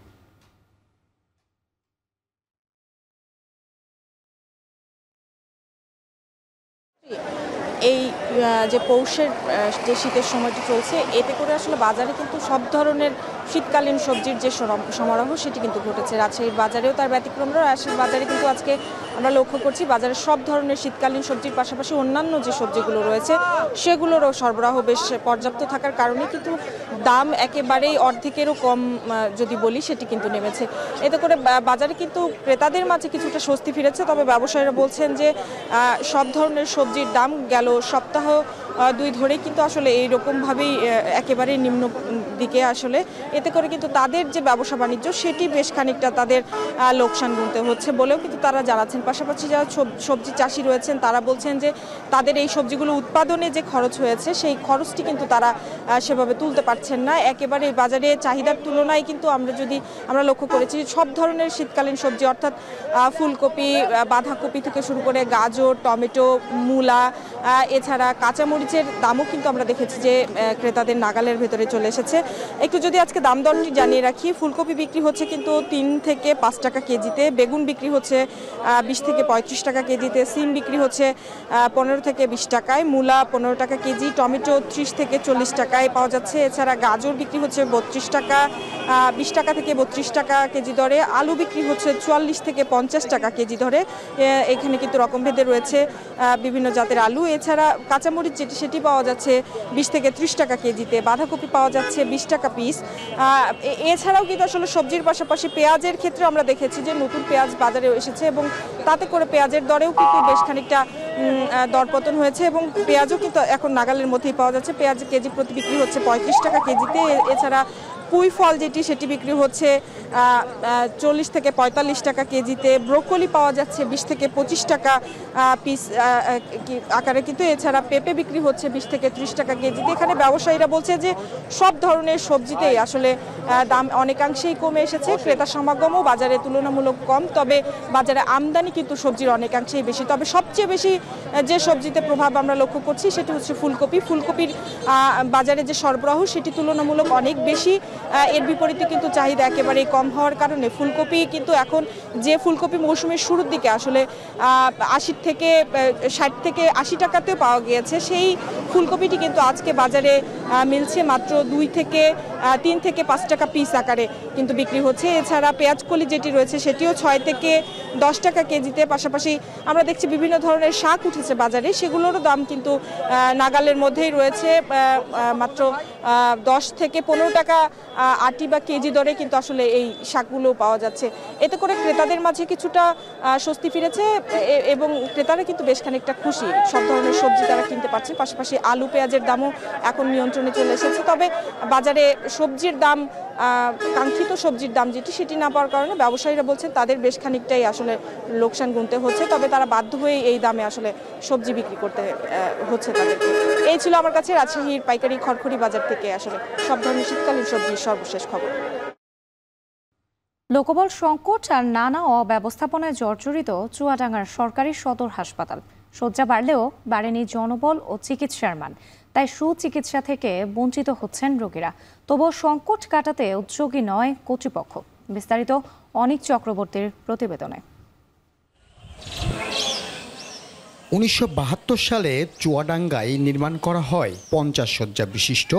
[SPEAKER 32] এই যে পৌষের যে শীতের সময়টি চলছে, এতে করে আসলে বাজারে কিন্তু সব ধরনের
[SPEAKER 10] শীতকালীন সবজির যে সমারোহ সেটি কিন্তু ঘটেছে। রাজশাহীর বাজারেও তার ব্যতিক্রম নয়। রাজশাহীর বাজারে কিন্তু আজকে আমরা লক্ষ্য করছি বাজারে সব ধরনের শীতকালীন সবজির পাশাপাশি অন্যান্য যে সবজিগুলো রয়েছে সেগুলোরও সরবরাহ বেশ পর্যাপ্ত থাকার কারণে কিন্তু দাম একেবারেই অর্ধেকেরও কম যদি বলি সেটি কিন্তু নেমেছে। এতে করে বাজারে কিন্তু ক্রেতাদের মাঝে কিছুটা স্বস্তি ফিরেছে। তবে ব্যবসায়ীরা বলছেন যে সব ধরনের সবজির দাম গেল সপ্তাহ 2 ধরেই কিন্তু আসলে এইরকমভাবেই একেবারে নিম্ন দিকে আসলে, এতে করে কিন্তু তাদের যে ব্যবসা বাণিজ্য সেটি বেশ খানিকটা তাদের লোকসান গুনতে হচ্ছে বলেও কিন্তু তারা জানাচ্ছেন। পাশাপাশি যারা সবজি চাষি রয়েছেন তারা বলছেন যে তাদের এই সবজিগুলো উৎপাদনে যে খরচ হয়েছে সেই খরচটি কিন্তু তারা সেভাবে তুলতে পারছেন না। একেবারে বাজারে চাহিদার তুলনায় কিন্তু আমরা লক্ষ্য করেছি সব ধরনের শীতকালীন সবজি অর্থাৎ ফুলকপি, বাঁধাকপি থেকে শুরু করে গাজর, টমেটো, মূলা, এছাড়া কাঁচামরিচের দামও কিন্তু আমরা দেখেছি যে ক্রেতাদের নাগালের ভেতরে চলে এসেছে। একটু যদি আজকে দাম দরটি জানিয়ে রাখি, ফুলকপি বিক্রি হচ্ছে কিন্তু 3 থেকে 5 টাকা কেজিতে, বেগুন বিক্রি হচ্ছে 20 থেকে 35 টাকা কেজিতে, সিম বিক্রি হচ্ছে 15 থেকে 20 টাকায়, মূলা 15 টাকা কেজি, টমেটো 30 থেকে 40 টাকায় পাওয়া যাচ্ছে। এছাড়া গাজর বিক্রি হচ্ছে 32 টাকা, 20 টাকা থেকে 32 টাকা কেজি দরে, আলু বিক্রি হচ্ছে 44 থেকে 50 টাকা কেজি দরে। এখানে কিন্তু রকমভেদে রয়েছে বিভিন্ন জাতের আলু। এছাড়া কাঁচামরিচ সেটি পাওয়া যাচ্ছে 20 থেকে 30 টাকা কেজিতে, বাঁধাকপি পাওয়া যাচ্ছে 20 টাকা পিস। এছাড়াও কিন্তু আসলে সবজির পাশাপাশি পেঁয়াজের ক্ষেত্রে আমরা দেখেছি যে নতুন পেঁয়াজ বাজারে এসেছে এবং তাতে করে পেঁয়াজের দরেও কিন্তু বেশ খানিকটা দরপতন হয়েছে এবং পেঁয়াজও কিন্তু এখন নাগালের মধ্যেই পাওয়া যাচ্ছে। পেঁয়াজ কেজি প্রতি বিক্রি হচ্ছে 35 টাকা কেজিতে। এছাড়া পুঁই ফল সেটি বিক্রি হচ্ছে 40 থেকে 45 টাকা কেজিতে, ব্রোকলি পাওয়া যাচ্ছে 20 থেকে 25 টাকা পিস আকারে কিন্তু। এছাড়া পেঁপে বিক্রি হচ্ছে 20 থেকে 30 টাকা কেজিতে। এখানে ব্যবসায়ীরা বলছে যে সব ধরনের সবজিতেই আসলে দাম অনেকাংশেই কমে এসেছে, ক্রেতা সমাগমও বাজারে তুলনামূলক কম, তবে বাজারে আমদানি কিন্তু সবজির অনেকাংশেই বেশি। তবে সবচেয়ে বেশি যে সবজিতে প্রভাব আমরা লক্ষ্য করছি সেটি হচ্ছে ফুলকপি। ফুলকপির বাজারে যে সরবরাহ সেটি তুলনামূলক অনেক বেশি। এর বিপরীতে কিন্তু চাহিদা একেবারেই কম হওয়ার কারণে ফুলকপি কিন্তু এখন যে ফুলকপি মৌসুমের শুরুর দিকে আসলে 60 থেকে 80 টাকাতেও পাওয়া গিয়েছে, সেই ফুলকপিটি কিন্তু আজকে বাজারে মিলছে মাত্র 2 থেকে 3 থেকে 5 টাকা পিস আকারে কিন্তু বিক্রি হচ্ছে। এছাড়া পেঁয়াজকলি যেটি রয়েছে সেটিও 6 থেকে 10 টাকা কেজিতে। পাশাপাশি আমরা দেখছি বিভিন্ন ধরনের শাক উঠেছে বাজারে, সেগুলোরও দাম কিন্তু নাগালের মধ্যেই রয়েছে, মাত্র 10 থেকে 15 টাকা আটি বা কেজি দরে কিন্তু আসলে এই শাকগুলো পাওয়া যাচ্ছে। এতে করে ক্রেতাদের মাঝে কিছুটা স্বস্তি ফিরেছে এবং ক্রেতারা কিন্তু বেশ খানিকটা খুশি, সব ধরনের সবজি তারা কিনতে পারছে। পাশাপাশি আলু পেঁয়াজের দামও এখন নিয়ন্ত্রণে চলে এসেছে। তবে বাজারে সবজির দাম, কাঙ্ক্ষিত সবজির দাম সেটি না পাওয়ার কারণে ব্যবসায়ীরা বলছেন তাদের বেশ খানিকটাই আসলে লোকসান গুনতে হচ্ছে, তবে তারা বাধ্য হয়ে এই দামে আসলে সবজি বিক্রি করতে হচ্ছে তাদেরকে। এই ছিল আমার কাছে রাজশাহীর পাইকারি খড়খড়ি বাজার থেকে আসলে সব ধরনের শীতকালীন সবজির সর্বশেষ খবর।
[SPEAKER 1] লোকবল সংকট আর নানা অব্যবস্থাপনায় জর্জরিত চুয়াডাঙ্গার সরকারি সদর হাসপাতাল। শয্যা বাড়লেও বাড়েনি জনবল ও চিকিৎসার মান, তাই সুচিকিৎসা থেকে বঞ্চিত হচ্ছেন রোগীরা। তবুও সংকট কাটাতে উদ্যোগী নয় কর্তৃপক্ষ। বিস্তারিত অনিক চক্রবর্তীর প্রতিবেদনে।
[SPEAKER 12] 1972 সালে চুয়াডাঙ্গায় নির্মাণ করা হয় 50 শয্যা বিশিষ্ট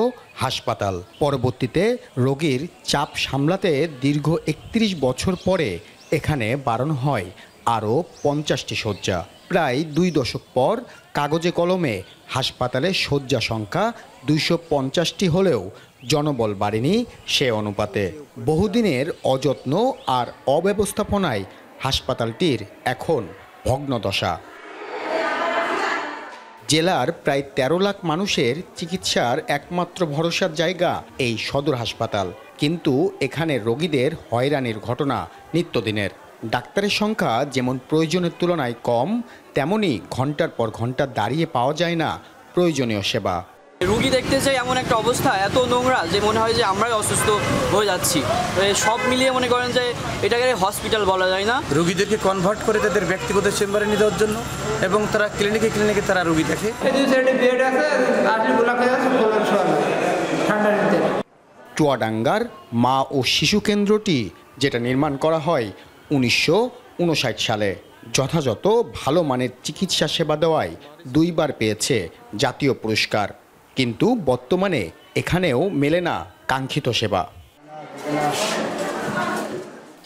[SPEAKER 12] হাসপাতাল। পরবর্তীতে রোগীর চাপ সামলাতে দীর্ঘ 31 বছর পরে এখানে বাড়ানো হয় আরও 50টি শয্যা। প্রায় 2 দশক পর কাগজে কলমে হাসপাতালের শয্যা সংখ্যা 250টি হলেও জনবল বাড়েনি সে অনুপাতে। বহুদিনের অযত্ন আর অব্যবস্থাপনায় হাসপাতালটির এখন ভগ্নদশা। জেলার প্রায় 13 লাখ মানুষের চিকিৎসার একমাত্র ভরসার জায়গা এই সদর হাসপাতাল, কিন্তু এখানে রোগীদের হয়রানির ঘটনা নিত্যদিনের। ডাক্তারের সংখ্যা যেমন প্রয়োজনের তুলনায় কম, তেমনি ঘন্টার পর ঘন্টা দাঁড়িয়ে পাওয়া যায় না প্রয়োজনীয় সেবা।
[SPEAKER 13] রুগী দেখতে চাই এমন একটা অবস্থা, এত নোংরা যে মনে হয় যে আমরাই অসুস্থ হয়ে যাচ্ছি। সব মিলিয়ে মনে করেন যে এটাকে হসপিটাল বলা যায় না।
[SPEAKER 14] রুগীদেরকে কনভার্ট করে তাদের ব্যক্তিগত চেম্বারে নিয়ে যাওয়ার জন্য, এবং তারা ক্লিনিকে তারা রুগী দেখে।
[SPEAKER 12] চুয়াডাঙ্গার মা ও শিশু কেন্দ্রটি, যেটা নির্মাণ করা হয় 1959 সালে, যথাযথ ভালো মানের চিকিৎসা সেবা দেওয়ায় 2 বার পেয়েছে জাতীয় পুরস্কার, কিন্তু বর্তমানে এখানেও মেলে না কাঙ্ক্ষিত সেবা।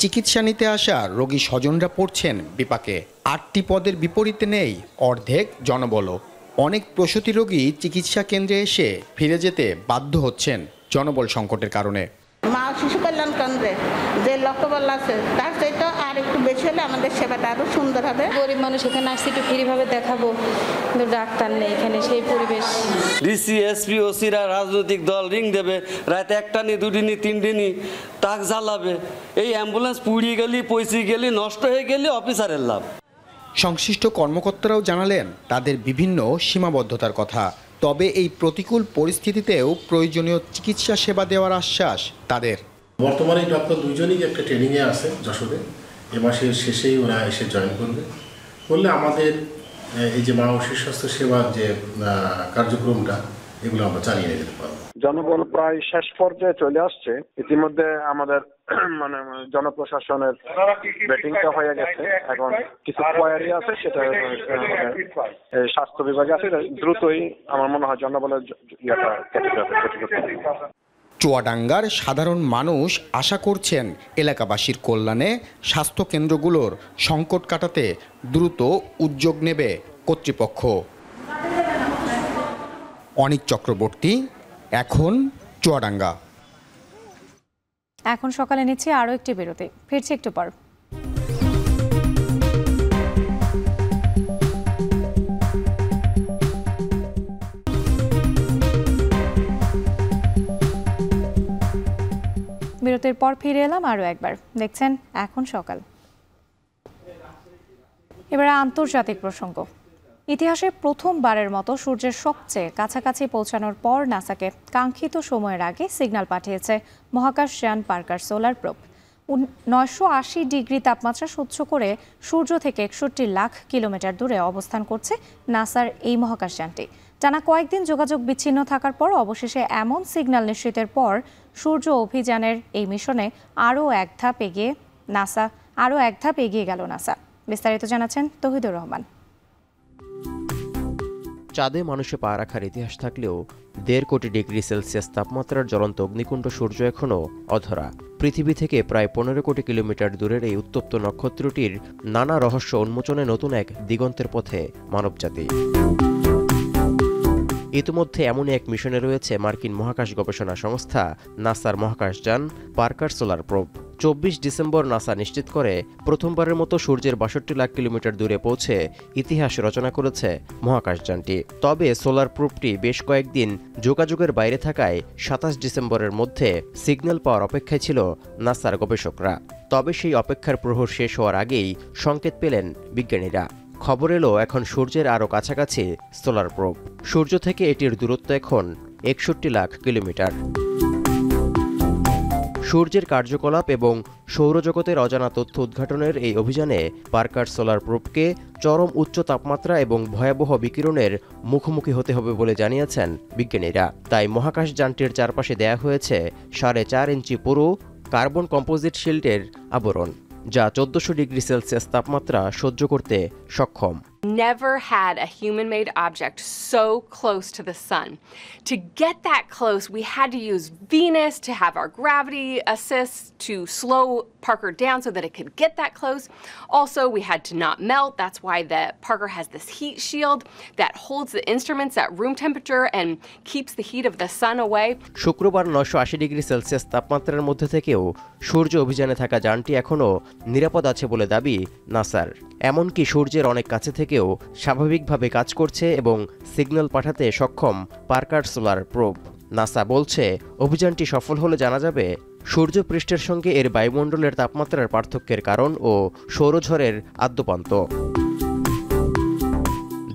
[SPEAKER 12] চিকিৎসা নিতে আসা রোগী স্বজনরা পড়ছেন বিপাকে। 8টি পদের বিপরীতে নেই অর্ধেক জনবল। অনেক প্রসূতি রোগী চিকিৎসা কেন্দ্রে এসে ফিরে যেতে বাধ্য হচ্ছেন জনবল সংকটের কারণে।
[SPEAKER 6] মা শিশু কল্যাণ কেন্দ্রে যে লক্ষ্যবল আছে তার চাইতে আর একটু বেশি হলে আমাদের সেবাটা আরো সুন্দর হবে।
[SPEAKER 15] গরিব মানুষ এখানে আসছে একটু ফ্রিভাবে দেখাবো, কিন্তু ডাক্তার নেই এখানে, সেই পরিবেশ।
[SPEAKER 16] ডিসি এসপি ওসিরা রাজনৈতিক দল রিং দেবে, রাত 1টা নি 2টি নি 3টি নি টাক জ্বালাবে। এই অ্যাম্বুলেন্স পুড়িয়ে গেলি, পয়সি গেলি, নষ্ট হয়ে গেলে অফিসারের লাভ।
[SPEAKER 12] সংশ্লিষ্ট কর্মকর্তারাও জানালেন তাদের বিভিন্ন সীমাবদ্ধতার কথা। তবে এই প্রতিকূল পরিস্থিতিতেও প্রয়োজনীয় চিকিৎসা সেবা দেওয়ার আশ্বাস তাদের।
[SPEAKER 17] বর্তমানে ডক্টর দুইজনই একটা ট্রেনিংয়ে আছে যশোরে, এ মাসের শেষেই ওরা এসে জয়েন করবে। বললে আমাদের এই যে মা ও শিশু স্বাস্থ্য সেবার যে কার্যক্রমটা, এগুলো আমরা চালিয়ে নিয়ে যেতে পারবো।
[SPEAKER 18] জনবল প্রায় শেষ পর্যায়ে চলে আসছে। ইতিমধ্যে আমাদের মানে জনপ্রশাসনের ব্যাটিংটা হয়ে গেছে। এখন কিছু কোয়ারি আছে, সেটা স্বাস্থ্য বিভাগে আছে। দ্রুতই আমার মনে হয় জনবলের ইয়েটা কেটে যাবে।
[SPEAKER 12] চুয়াডাঙ্গার সাধারণ মানুষ আশা করছেন এলাকাবাসীর কল্যাণে স্বাস্থ্য কেন্দ্রগুলোর সংকট কাটাতে দ্রুত উদ্যোগ নেবে কর্তৃপক্ষ। অনিক চক্রবর্তী, এখন চুয়াডাঙ্গা।
[SPEAKER 1] এখন সকালে নিচ্ছি আরও একটি বিরতি, ফিরছি একটু পর। বিরতির পর ফিরে এলাম আরও একবার, দেখছেন এখন সকাল। এবারে আন্তর্জাতিক প্রসঙ্গ। ইতিহাসে প্রথমবারের মতো সূর্যের সবচেয়ে কাছাকাছি পৌঁছানোর পর নাসাকে কাঙ্ক্ষিত সময়ের আগে সিগন্যাল পাঠিয়েছে মহাকাশযান পার্কার সোলার প্রোব। 980 ডিগ্রি তাপমাত্রা সহ্য করে সূর্য থেকে 61 লাখ কিলোমিটার দূরে অবস্থান করছে নাসার এই মহাকাশযানটি। টানা কয়েকদিন যোগাযোগ বিচ্ছিন্ন থাকার পর অবশেষে এমন সিগন্যাল নিশ্চিতের পর সূর্য অভিযানের এই মিশনে আরও এক ধাপ এগিয়ে গেল নাসা। বিস্তারিত জানাচ্ছেন তৌহিদুর রহমান।
[SPEAKER 19] চাঁদে মানুষে পা রাখার ইতিহাস থাকলেও 1.5 কোটি ডিগ্রি সেলসিয়াস তাপমাত্রার জ্বলন্ত অগ্নিকুণ্ড সূর্য এখনও অধরা। পৃথিবী থেকে প্রায় 15 কোটি কিলোমিটার দূরের এই উত্তপ্ত নক্ষত্রটির নানা রহস্য উন্মোচনে নতুন এক দিগন্তের পথে মানবজাতি। ইতিমধ্যে এমনই এক মিশনে রয়েছে মার্কিন মহাকাশ গবেষণা সংস্থা নাসার মহাকাশযান Parker solar probe. 24 December NASA নিশ্চিত করে প্রথমবারের মতো সূর্যের 62 লাখ কিলোমিটার দূরে পৌঁছে ইতিহাস রচনা করেছে মহাকাশযানটি। তবে সোলার প্রোবটি বেশ কয়েকদিন যোগাযোগের বাইরে থাকায় 27 ডিসেম্বরের মধ্যে সিগন্যাল পাওয়ার অপেক্ষায় ছিল নাসার গবেষকরা। তবে সেই অপেক্ষার প্রহর শেষ হওয়ার আগেই সংকেত পেলেন বিজ্ঞানীরা। খবর এলো এখন সূর্যের আরও কাছাকাছি সোলার প্রোব। সূর্য থেকে এটির দূরত্ব এখন 61 লাখ কিলোমিটার। সূর্যের কার্যকলাপ এবং সৌরজগতের অজানা তথ্য উদ্ঘাটনের এই অভিযানে পার্কার সোলার প্রোবকে চরম উচ্চ তাপমাত্রা এবং ভয়াবহ বিকিরণের মুখোমুখি হতে হবে বলে জানিয়েছেন বিজ্ঞানীরা। তাই মহাকাশযানটির চারপাশে দেয়া হয়েছে 4.5 ইঞ্চি পুরু কার্বন কম্পোজিট শিল্ডের আবরণ, যা 1400 ডিগ্রি সেলসিয়াস তাপমাত্রা সহ্য করতে সক্ষম।
[SPEAKER 20] Never had a human-made object so close to the sun. To get that close, we had to use Venus to have our gravity assist to slow Parker down so that it could get that close. Also, we had to not melt. That's why the Parker has this heat shield that holds the instruments at room temperature and keeps the heat of the sun away.
[SPEAKER 19] শুক্রবার 980 degree Celsius তাপমাত্রার মধ্যে থেকেও সূর্য অভিযানে থাকা যানটি এখনও নিরাপদ আছে বলে দাবি নাসার। এমনকি সূর্যের অনেক কাছে থেকেও স্বাভাবিকভাবে কাজ করছে এবং সিগন্যাল পাঠাতে সক্ষম পার্কার সোলার প্রোব। নাসা বলছে অভিযানটি সফল হলে জানা যাবে সূর্যপৃষ্ঠের সঙ্গে এর বায়ুমণ্ডলের তাপমাত্রার পার্থক্যের কারণ ও সৌরঝড়ের আদ্যপান্ত।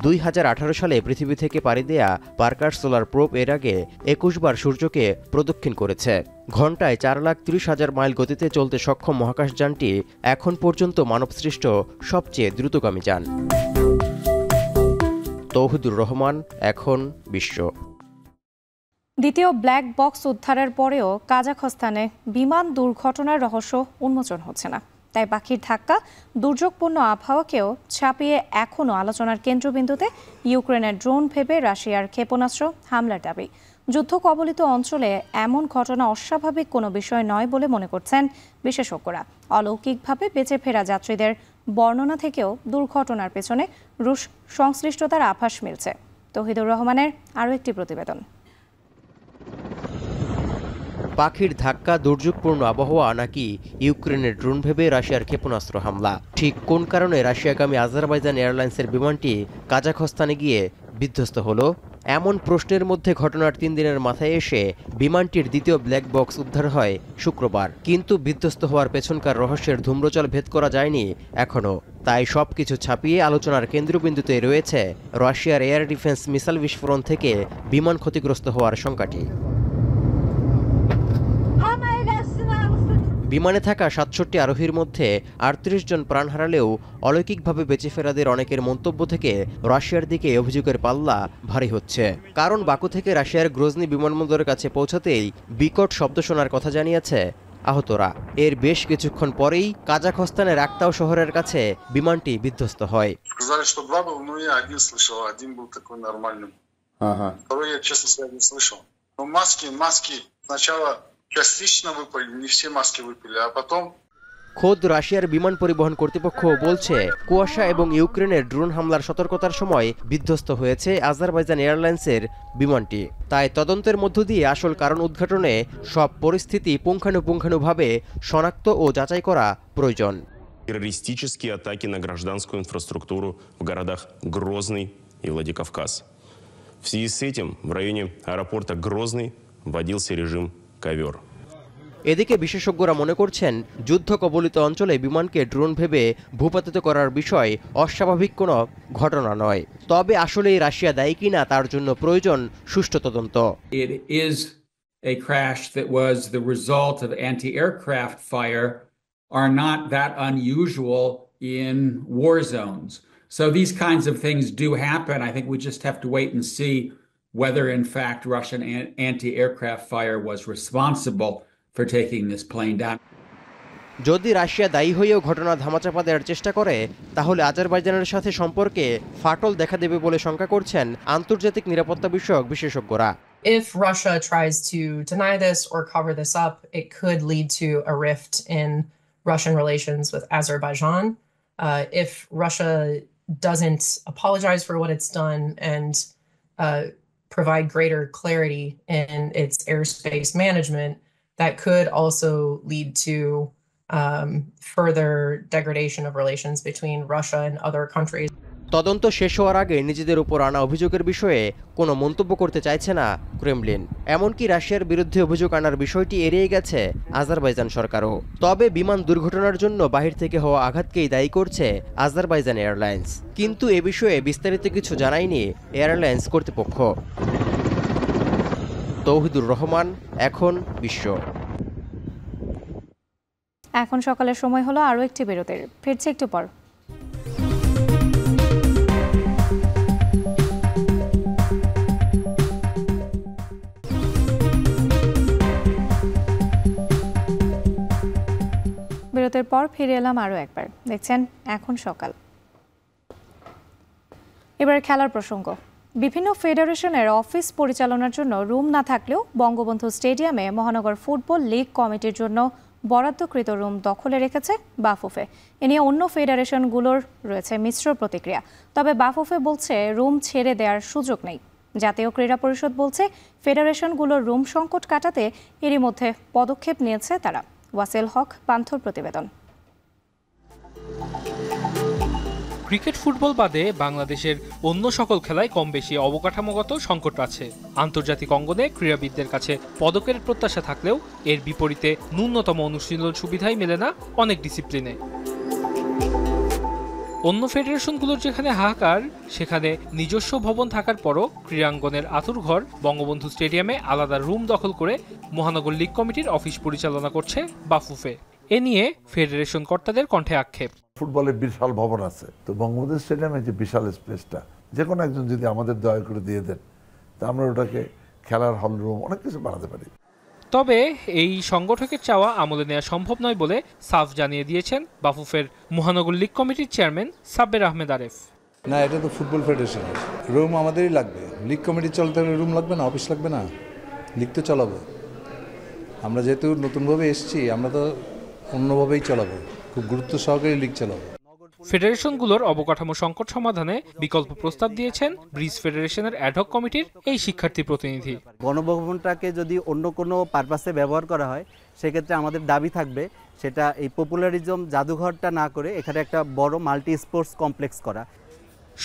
[SPEAKER 19] 2018 সালে পৃথিবী থেকে পাড়ি দেয়া পার্কার সোলার প্রোব এর আগে 21 বার সূর্যকে প্রদক্ষিণ করেছে। ঘণ্টায় 4,30,000 মাইল গতিতে চলতে সক্ষম মহাকাশযানটি এখন পর্যন্ত মানবসৃষ্ট সবচেয়ে দ্রুতগামী যান। তৌহিদুর রহমান, এখন বিশ্ব।
[SPEAKER 1] দ্বিতীয় ব্ল্যাক বক্স উদ্ধারের পরেও কাজাখস্তানে বিমান দুর্ঘটনার রহস্য উন্মোচন হচ্ছে না। তাই পাখির ধাক্কা, দুর্যোগপূর্ণ আবহাওয়াকেও ছাপিয়ে এখনও আলোচনার কেন্দ্রবিন্দুতে ইউক্রেনের ড্রোন ভেবে রাশিয়ার ক্ষেপণাস্ত্র হামলার দাবি। যুদ্ধ কবলিত অঞ্চলে এমন ঘটনা অস্বাভাবিক কোনো বিষয় নয় বলে মনে করছেন বিশেষজ্ঞরা। অলৌকিকভাবে বেঁচে ফেরা যাত্রীদের বর্ণনা থেকেও দুর্ঘটনার পেছনে রুশ সংশ্লিষ্টতার আভাস মিলছে। তৌহিদুর রহমানের আরও একটি প্রতিবেদন।
[SPEAKER 19] পাখির ধাক্কা, দুর্যোগপূর্ণ আবহাওয়া, নাকি ইউক্রেনের ড্রোন ভেবে রাশিয়ার ক্ষেপণাস্ত্র হামলা? ঠিক কোন কারণে রাশিয়াগামী আজারবাইজান এয়ারলাইন্সের বিমানটি কাজাখস্তানে গিয়ে বিধ্বস্ত হলো? এমন প্রশ্নের মধ্যে ঘটনার 3 দিনের মাথায় এসে বিমানটির দ্বিতীয় ব্ল্যাক বক্স উদ্ধার হয় শুক্রবার। কিন্তু বিধ্বস্ত হওয়ার পেছনকার রহস্যের ধূম্রচল ভেদ করা যায়নি এখনও। তাই সবকিছু ছাপিয়ে আলোচনার কেন্দ্রবিন্দুতে রয়েছে রাশিয়ার এয়ার ডিফেন্স মিসাইল বিস্ফোরণ থেকে বিমান ক্ষতিগ্রস্ত হওয়ার শঙ্কাটি। বিমানে থাকা 67 আরোহীর মধ্যে 38 জন প্রাণ হারালেও অলৌকিকভাবে বেঁচে ফেরাদের অনেকের মন্তব্য থেকে রাশিয়ার দিকে অভিযোগের পাল্লা ভারী হচ্ছে। কারণ বাকু থেকে রাশিয়ার গ্রোজনি বিমানবন্দরের কাছে পৌঁছাতেই বিকট শব্দ শোনার কথা জানিয়েছে আহতরা। এর বেশ কিছুক্ষণ পরেই কাজাখস্তানের আক্তাও শহরের কাছে বিমানটি বিধ্বস্ত হয়। খোদ রাশিয়ার বিমান পরিবহন কর্তৃপক্ষ বলছে কুয়াশা এবং ইউক্রেনের ড্রোন হামলার সতর্কতার সময় বিধ্বস্ত হয়েছে আজারবাইজান এয়ারলাইন্সের বিমানটি। তাই তদন্তের মধ্য দিয়ে আসল কারণ উদ্ঘাটনে সব পরিস্থিতি পুঙ্খানুপুঙ্খানুভাবে শনাক্ত ও যাচাই করা প্রয়োজন।
[SPEAKER 3] Террористические атаки на гражданскую инфраструктуру в городах Грозный и Владикавказ. В связи с этим в районе аэропорта Грозный вводился режим ковер.
[SPEAKER 19] এদিকে বিশেষজ্ঞরা মনে করছেন যুদ্ধ কবলিত অঞ্চলে বিমানকে ড্রোন ভেবে ভূপাতিত করার বিষয় অস্বাভাবিক কোনো ঘটনা নয়। তবে আসলেই রাশিয়া দায়ী কিনা তার জন্য প্রয়োজন সুষ্ঠু তদন্ত।
[SPEAKER 4] It is a crash that was the result of anti-aircraft fire are not that unusual in war zones. So these kinds of things do happen. I think we just have to wait and see whether in fact Russian anti-aircraft fire was responsible for taking this plane down.
[SPEAKER 19] যদি Russia দায়ী হয়েও ঘটনা ধামাচাপা দেওয়ার চেষ্টা করে তাহলে আজারবাইজানের সাথে সম্পর্কে ফাটল দেখা দেবে বলে শঙ্কা করছেন আন্তর্জাতিক নিরাপত্তা বিষয়ক বিশেষজ্ঞরা।
[SPEAKER 5] If Russia tries to deny this or cover this up, it could lead to a rift in Russian relations with Azerbaijan. If Russia doesn't apologize for what it's done and provide greater clarity in its airspace management, that could also lead to further degradation of relations between Russia and other countries.
[SPEAKER 19] তদন্ত শেষ হওয়ার আগে নিজেদের উপর আনা অভিযোগের বিষয়ে কোনো মন্তব্য করতে চাইছে না ক্রেমলিন। এমনকি রাশিয়ার বিরুদ্ধে অভিযোগ আনার বিষয়টি এড়িয়ে গেছে আজারবাইজান সরকারও। তবে বিমান দুর্ঘটনার জন্য বাহির থেকে হওয়া আঘাতকেই দায়ী করছে আজারবাইজান এয়ারলাইন্স। কিন্তু এ বিষয়ে বিস্তারিত কিছু জানায়নি এয়ারলাইন্স কর্তৃপক্ষ। তৌহিদুর রহমান, এখন বিশ্ব।
[SPEAKER 1] এখন সকালের সময় হলো আরও একটি বিরতির। ফিরছে একটু পর। বিরতির পর ফিরে এলাম আরও একবার। দেখছেন এখন সকাল। এবার খেলার প্রসঙ্গ। বিভিন্ন ফেডারেশনের অফিস পরিচালনার জন্য রুম না থাকলেও বঙ্গবন্ধু স্টেডিয়ামে মহানগর ফুটবল লীগ কমিটির জন্য বরাদ্দকৃত রুম দখলে রেখেছে বাফুফে। এ নিয়ে অন্য ফেডারেশনগুলোর রয়েছে মিশ্র প্রতিক্রিয়া। তবে বাফুফে বলছে রুম ছেড়ে দেওয়ার সুযোগ নেই। জাতীয় ক্রীড়া পরিষদ বলছে ফেডারেশনগুলোর রুম সংকট কাটাতে এরই মধ্যে পদক্ষেপ নিয়েছে তারা। ওয়াসেল হক পান্থর প্রতিবেদন।
[SPEAKER 7] ক্রিকেট, ফুটবল বাদে বাংলাদেশের অন্য সকল খেলায় কম বেশি অবকাঠামোগত সংকট আছে। আন্তর্জাতিক অঙ্গনে ক্রীড়াবিদদের কাছে পদকের প্রত্যাশা থাকলেও এর বিপরীতে ন্যূনতম অনুশীলন সুবিধাই মেলে না অনেক ডিসিপ্লিনে। অন্য ফেডারেশনগুলোর যেখানে হাহাকার, সেখানে নিজস্ব ভবন থাকার পরও ক্রীড়াঙ্গনের আঁতুড়ঘর বঙ্গবন্ধু স্টেডিয়ামে আলাদা রুম দখল করে মহানগর লীগ কমিটির অফিস পরিচালনা করছে বাফুফে। এ নিয়ে ফেডারেশন কর্তাদের কণ্ঠে আক্ষেপ।
[SPEAKER 8] ফুটবলের বিশাল ভবন আছে, তো বঙ্গবন্ধু স্টেডিয়ামে যে বিশাল স্পেসটা যে কোনো একজন যদি আমাদের দয়া করে দিয়ে দেন, তা আমরা ওটাকে খেলার হল রুম অনেক কিছু বানাতে পারি।
[SPEAKER 7] তবে এই সংগঠকের চাওয়া আমলে নেওয়া সম্ভব নয় বলে সাফ জানিয়ে দিয়েছেন বাফুফের মহানগর লীগ কমিটির চেয়ারম্যান সাব্বির আহমেদ আরেফ।
[SPEAKER 21] না, এটা তো ফুটবল ফেডারেশন, রুম আমাদেরই লাগবে। লীগ কমিটি চলতে হলে রুম লাগবে না, অফিস লাগবে না।
[SPEAKER 9] লিগ তো চালাবো। আমরা যেহেতু নতুনভাবে এসেছি, আমরা তো অন্যভাবেই চালাবো, খুব গুরুত্ব সহকারে লিগ চালাবো।
[SPEAKER 7] ফেডারেশনগুলোর অবকাঠামো সংকট সমাধানে বিকল্প প্রস্তাব দিয়েছেন ব্রিজ ফেডারেশনের অ্যাডহক কমিটির এই শিক্ষার্থী প্রতিনিধি।
[SPEAKER 11] গণভবনটাকে যদি অন্য কোনো পারপাসে ব্যবহার করা হয়, সেক্ষেত্রে আমাদের দাবি থাকবে সেটা এই পপুলারিজম জাদুঘরটা না করে এখানে একটা বড় মাল্টি স্পোর্টস কমপ্লেক্স করা।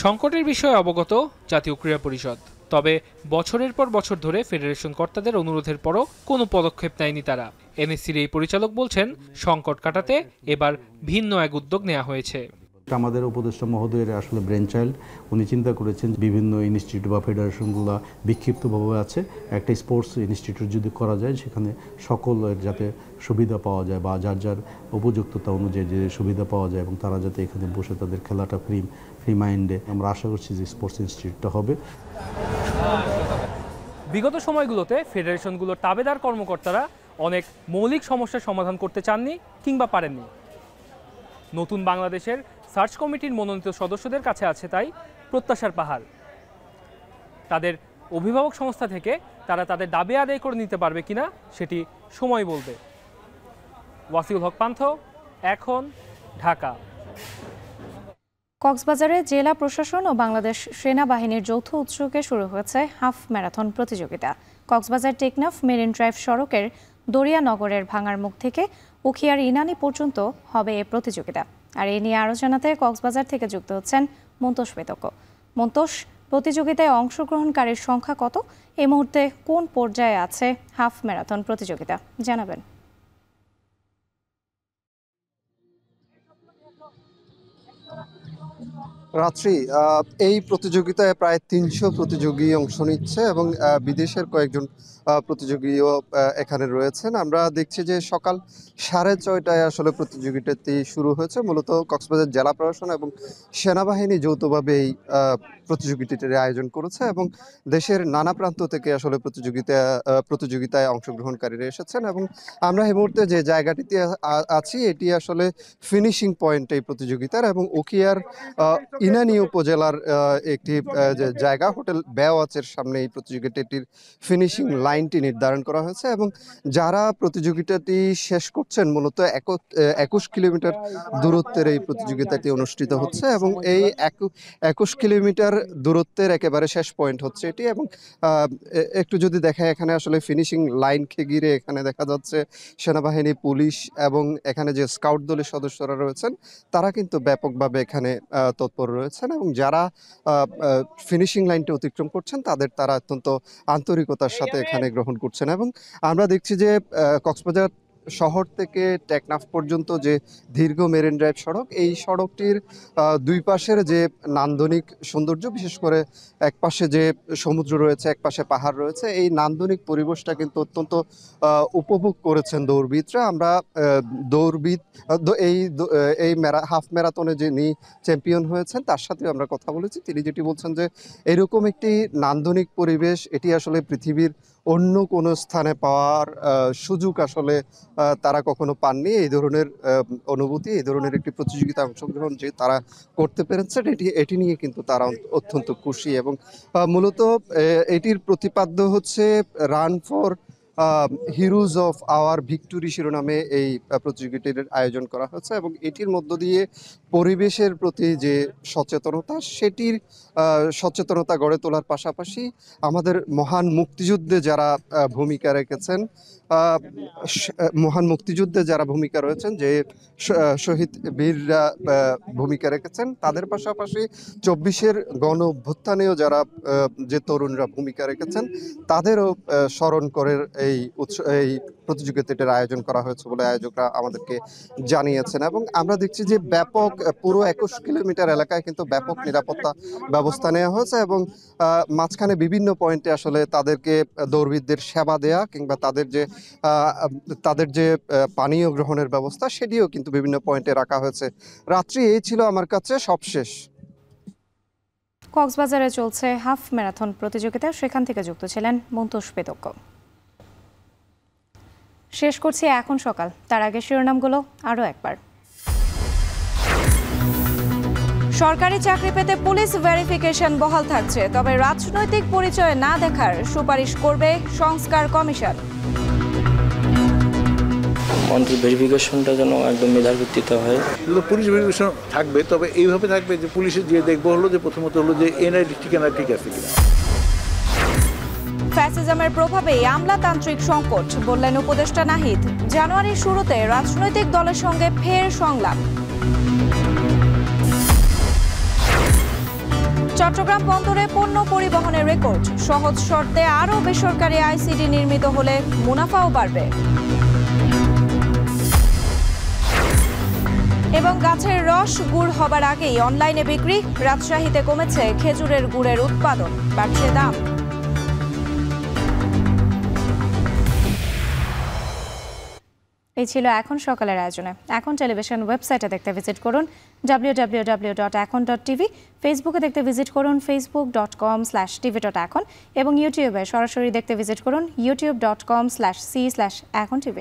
[SPEAKER 7] সংকটের বিষয়ে অবগত জাতীয় ক্রীড়া পরিষদ, তবে বছরের পর বছর ধরে ফেডারেশন কর্তাদের অনুরোধের পরও কোনো পদক্ষেপ নেয়নি তারা। এনএসসির এই পরিচালক বলছেন, সংকট কাটাতে এবার ভিন্ন এক উদ্যোগ নেওয়া হয়েছে।
[SPEAKER 21] আমাদের উপদেষ্টা মহোদয়ের আসলে ব্রেন চাইল্ড, উনি চিন্তা করেছেন বিভিন্ন ইনস্টিটিউট বা ফেডারেশনগুলো বিক্ষিপ্তভাবে আছে, একটা স্পোর্টস ইনস্টিটিউট যদি করা যায়, সেখানে সকলের যাতে সুবিধা পাওয়া যায় বা যার যার উপযুক্ততা অনুযায়ী যে সুবিধা পাওয়া যায় এবং তারা যাতে এখানে বসে তাদের খেলাটা ফ্রি মাইন্ডে, আমরা আশা করছি যে স্পোর্টস ইনস্টিটিউটটা হবে।
[SPEAKER 7] বিগত সময়গুলোতে ফেডারেশনগুলোর তাবেদার কর্মকর্তারা অনেক মৌলিক সমস্যার সমাধান করতে চাননি কিংবা পারেননি। নতুন বাংলাদেশের সার্চ কমিটির মনোনীত সদস্যদের কাছে আছে তাই প্রত্যাশার পাহাড়। তাদের অভিভাবক সংস্থা থেকে তারা তাদের দাবি আদায় করে নিতে পারবে কিনা সেটি সময় বলবে। ওয়াসিউল হক পান্থ, এখন, ঢাকা।
[SPEAKER 1] কক্সবাজারে জেলা প্রশাসন ও বাংলাদেশ সেনাবাহিনীর যৌথ উদ্যোগে শুরু হয়েছে হাফ ম্যারাথন প্রতিযোগিতা। কক্সবাজার টেকনাফ মেরিন ড্রাইভ সড়কের দরিয়ানগরের ভাঙার মুখ থেকে উখিয়ার ইনানি পর্যন্ত হবে এ প্রতিযোগিতা। আর এ নিয়ে আরও জানাতে কক্সবাজার থেকে যুক্ত হচ্ছেন মন্তোষ বেতক। মন্তোষ, প্রতিযোগিতায় অংশগ্রহণকারীর সংখ্যা কত? এই মুহূর্তে কোন পর্যায়ে আছে হাফ ম্যারাথন প্রতিযোগিতা জানাবেন।
[SPEAKER 22] রাত্রি, এই প্রতিযোগিতায় প্রায় ৩০০ প্রতিযোগী অংশ নিচ্ছে এবং বিদেশের কয়েকজন প্রতিযোগীও এখানে রয়েছেন। আমরা দেখছি যে সকাল 6:30টায় আসলে প্রতিযোগিতাটি শুরু হয়েছে। মূলত কক্সবাজার জেলা প্রশাসন এবং সেনাবাহিনী যৌথভাবে এই প্রতিযোগিতাটির আয়োজন করেছে এবং দেশের নানা প্রান্ত থেকে আসলে প্রতিযোগিতায় অংশগ্রহণকারীরা এসেছেন এবং আমরা এই মুহূর্তে যে জায়গাটিতে আছি, এটি আসলে ফিনিশিং পয়েন্ট এই প্রতিযোগিতার এবং উখিয়ার ইনানি উপজেলার একটি জায়গা, হোটেল বেওয়াচের সামনে এই প্রতিযোগিতাটির ফিনিশিং লাইনটি নির্ধারণ করা হয়েছে এবং যারা প্রতিযোগিতাটি শেষ করছেন, মূলত 21 কিলোমিটার দূরত্বের এই প্রতিযোগিতাটি অনুষ্ঠিত হচ্ছে এবং এই 21 কিলোমিটার দূরত্বের একেবারে শেষ পয়েন্ট হচ্ছে এটি। এবং একটু যদি দেখা, এখানে আসলে ফিনিশিং লাইনকে ঘিরে এখানে দেখা যাচ্ছে সেনাবাহিনী, পুলিশ এবং এখানে যে স্কাউট দলের সদস্যরা রয়েছেন, তারা কিন্তু ব্যাপকভাবে এখানে তৎপর রয়েছেন এবং যারা ফিনিশিং লাইনটি অতিক্রম করছেন তারা অত্যন্ত আন্তরিকতার সাথে এখানে গ্রহণ করছেন। এবং আমরা দেখছি যে কক্সবাজার শহর থেকে টেকনাফ পর্যন্ত যে দীর্ঘ মেরিন ড্রাইভ সড়ক, এই সড়কটির দুই পাশের যে নান্দনিক সৌন্দর্য, বিশেষ করে এক পাশে যে সমুদ্র রয়েছে, এক পাশে পাহাড় রয়েছে, এই নান্দনিক পরিবেশটা কিন্তু অত্যন্ত উপভোগ করেছেন দৌড়বিদরা। আমরা দৌড়বিদ এই হাফ ম্যারাথনে যিনি চ্যাম্পিয়ন হয়েছেন তার সাথে আমরা কথা বলেছি। তিনি যেটি বলছেন যে এরকম একটি নান্দনিক পরিবেশ এটি আসলে পৃথিবীর অন্য কোনো স্থানে পাওয়ার সুযোগ আসলে তারা কখনো পাননি। এই ধরনের অনুভূতি, এই ধরনের একটি প্রতিযোগিতা অংশগ্রহণ যে তারা করতে পেরেছেন, এটি নিয়ে কিন্তু তারা অত্যন্ত খুশি এবং মূলত এটির প্রতিপাদ্য হচ্ছে run for heroes of our victory শিরোনামে এই প্রতিযোগিতাটির আয়োজন করা হয়েছে এবং এটির মধ্য দিয়ে পরিবেশের প্রতি যে সচেতনতা, সেটির সচেতনতা গড়ে তোলার পাশাপাশি আমাদের মহান মুক্তিযুদ্ধে যারা ভূমিকা রেখেছেন, মহান মুক্তিযুদ্ধে যারা ভূমিকা রয়েছেন, যে শহীদ বীররা ভূমিকা রেখেছেন, তাদের পাশাপাশি 24-এর গণ অভ্যুত্থানেও যারা যে তরুণরা ভূমিকা রেখেছেন, তাদেরও স্মরণ করে এই প্রতিযোগিতাটির আয়োজন করা হয়েছে বলে আয়োজকরা আমাদেরকে জানিয়েছেন। এবং আমরা দেখছি যে ব্যাপক পুরো 21 কিলোমিটার এলাকায় কিন্তু ব্যাপক নিরাপত্তা ব্যবস্থা নেওয়া হয়েছে এবং মাঝখানে বিভিন্ন পয়েন্টে আসলে তাদেরকে দৌড়বিদদের সেবা দেয়া কিংবা তাদের যে পানীয় গ্রহণের ব্যবস্থা, সেটিও কিন্তু বিভিন্ন পয়েন্টে রাখা হয়েছে। রাত্রি, এই ছিল আমার কাছে সবশেষ।
[SPEAKER 1] কক্সবাজারে চলছে হাফ ম্যারাথন প্রতিযোগিতা, সেখান থেকে যুক্ত ছিলেন মন্তোষ বেতক। শেষ করছি এখন সকাল, তার আগে শিরোনামগুলো আরও একবার। সরকারি চাকরি পেতে পুলিশ ভেরিফিকেশন বহাল থাকছে, তবে রাজনৈতিক পরিচয় না দেখার সুপারিশ করবে সংস্কার কমিশন।
[SPEAKER 2] মন্ত্রী ভেরিফিকেশনটা যেন একদম মেধার ভিত্তিতে হয়।
[SPEAKER 10] পুলিশ ভেরিফিকেশন থাকবে, তবে এইভাবে থাকবে যে পুলিশের যে দেখবো হলো যে প্রথমত হলো যে এনআইডি ঠিকানা ঠিক আছে কিনা।
[SPEAKER 1] ফ্যাসিজমের প্রভাবেই আমলাতান্ত্রিক সংকট, বললেন উপদেষ্টা নাহিদ। জানুয়ারির শুরুতে রাজনৈতিক দলের সঙ্গে ফের সংলাপ। চট্টগ্রাম বন্দরে পণ্য পরিবহনের রেকর্ড, সহজ শর্তে আরও বেসরকারি আইসিডি নির্মিত হলে মুনাফাও বাড়বে। এবং গাছের রস গুড় হবার আগেই অনলাইনে বিক্রি, রাজশাহীতে কমেছে খেজুরের গুড়ের উৎপাদন, বাড়ছে দাম। এই ছিল এখন সকালের আয়োজনে। এখন টেলিভিশন ওয়েবসাইটে দেখতে ভিজিট করুন www.ekon.tv, ফেসবুকে দেখতে ভিজিট করুন facebook.com/tv.ekon এবং ইউটিউবে সরাসরি দেখতে ভিজিট করুন youtube.com/c/ekontv।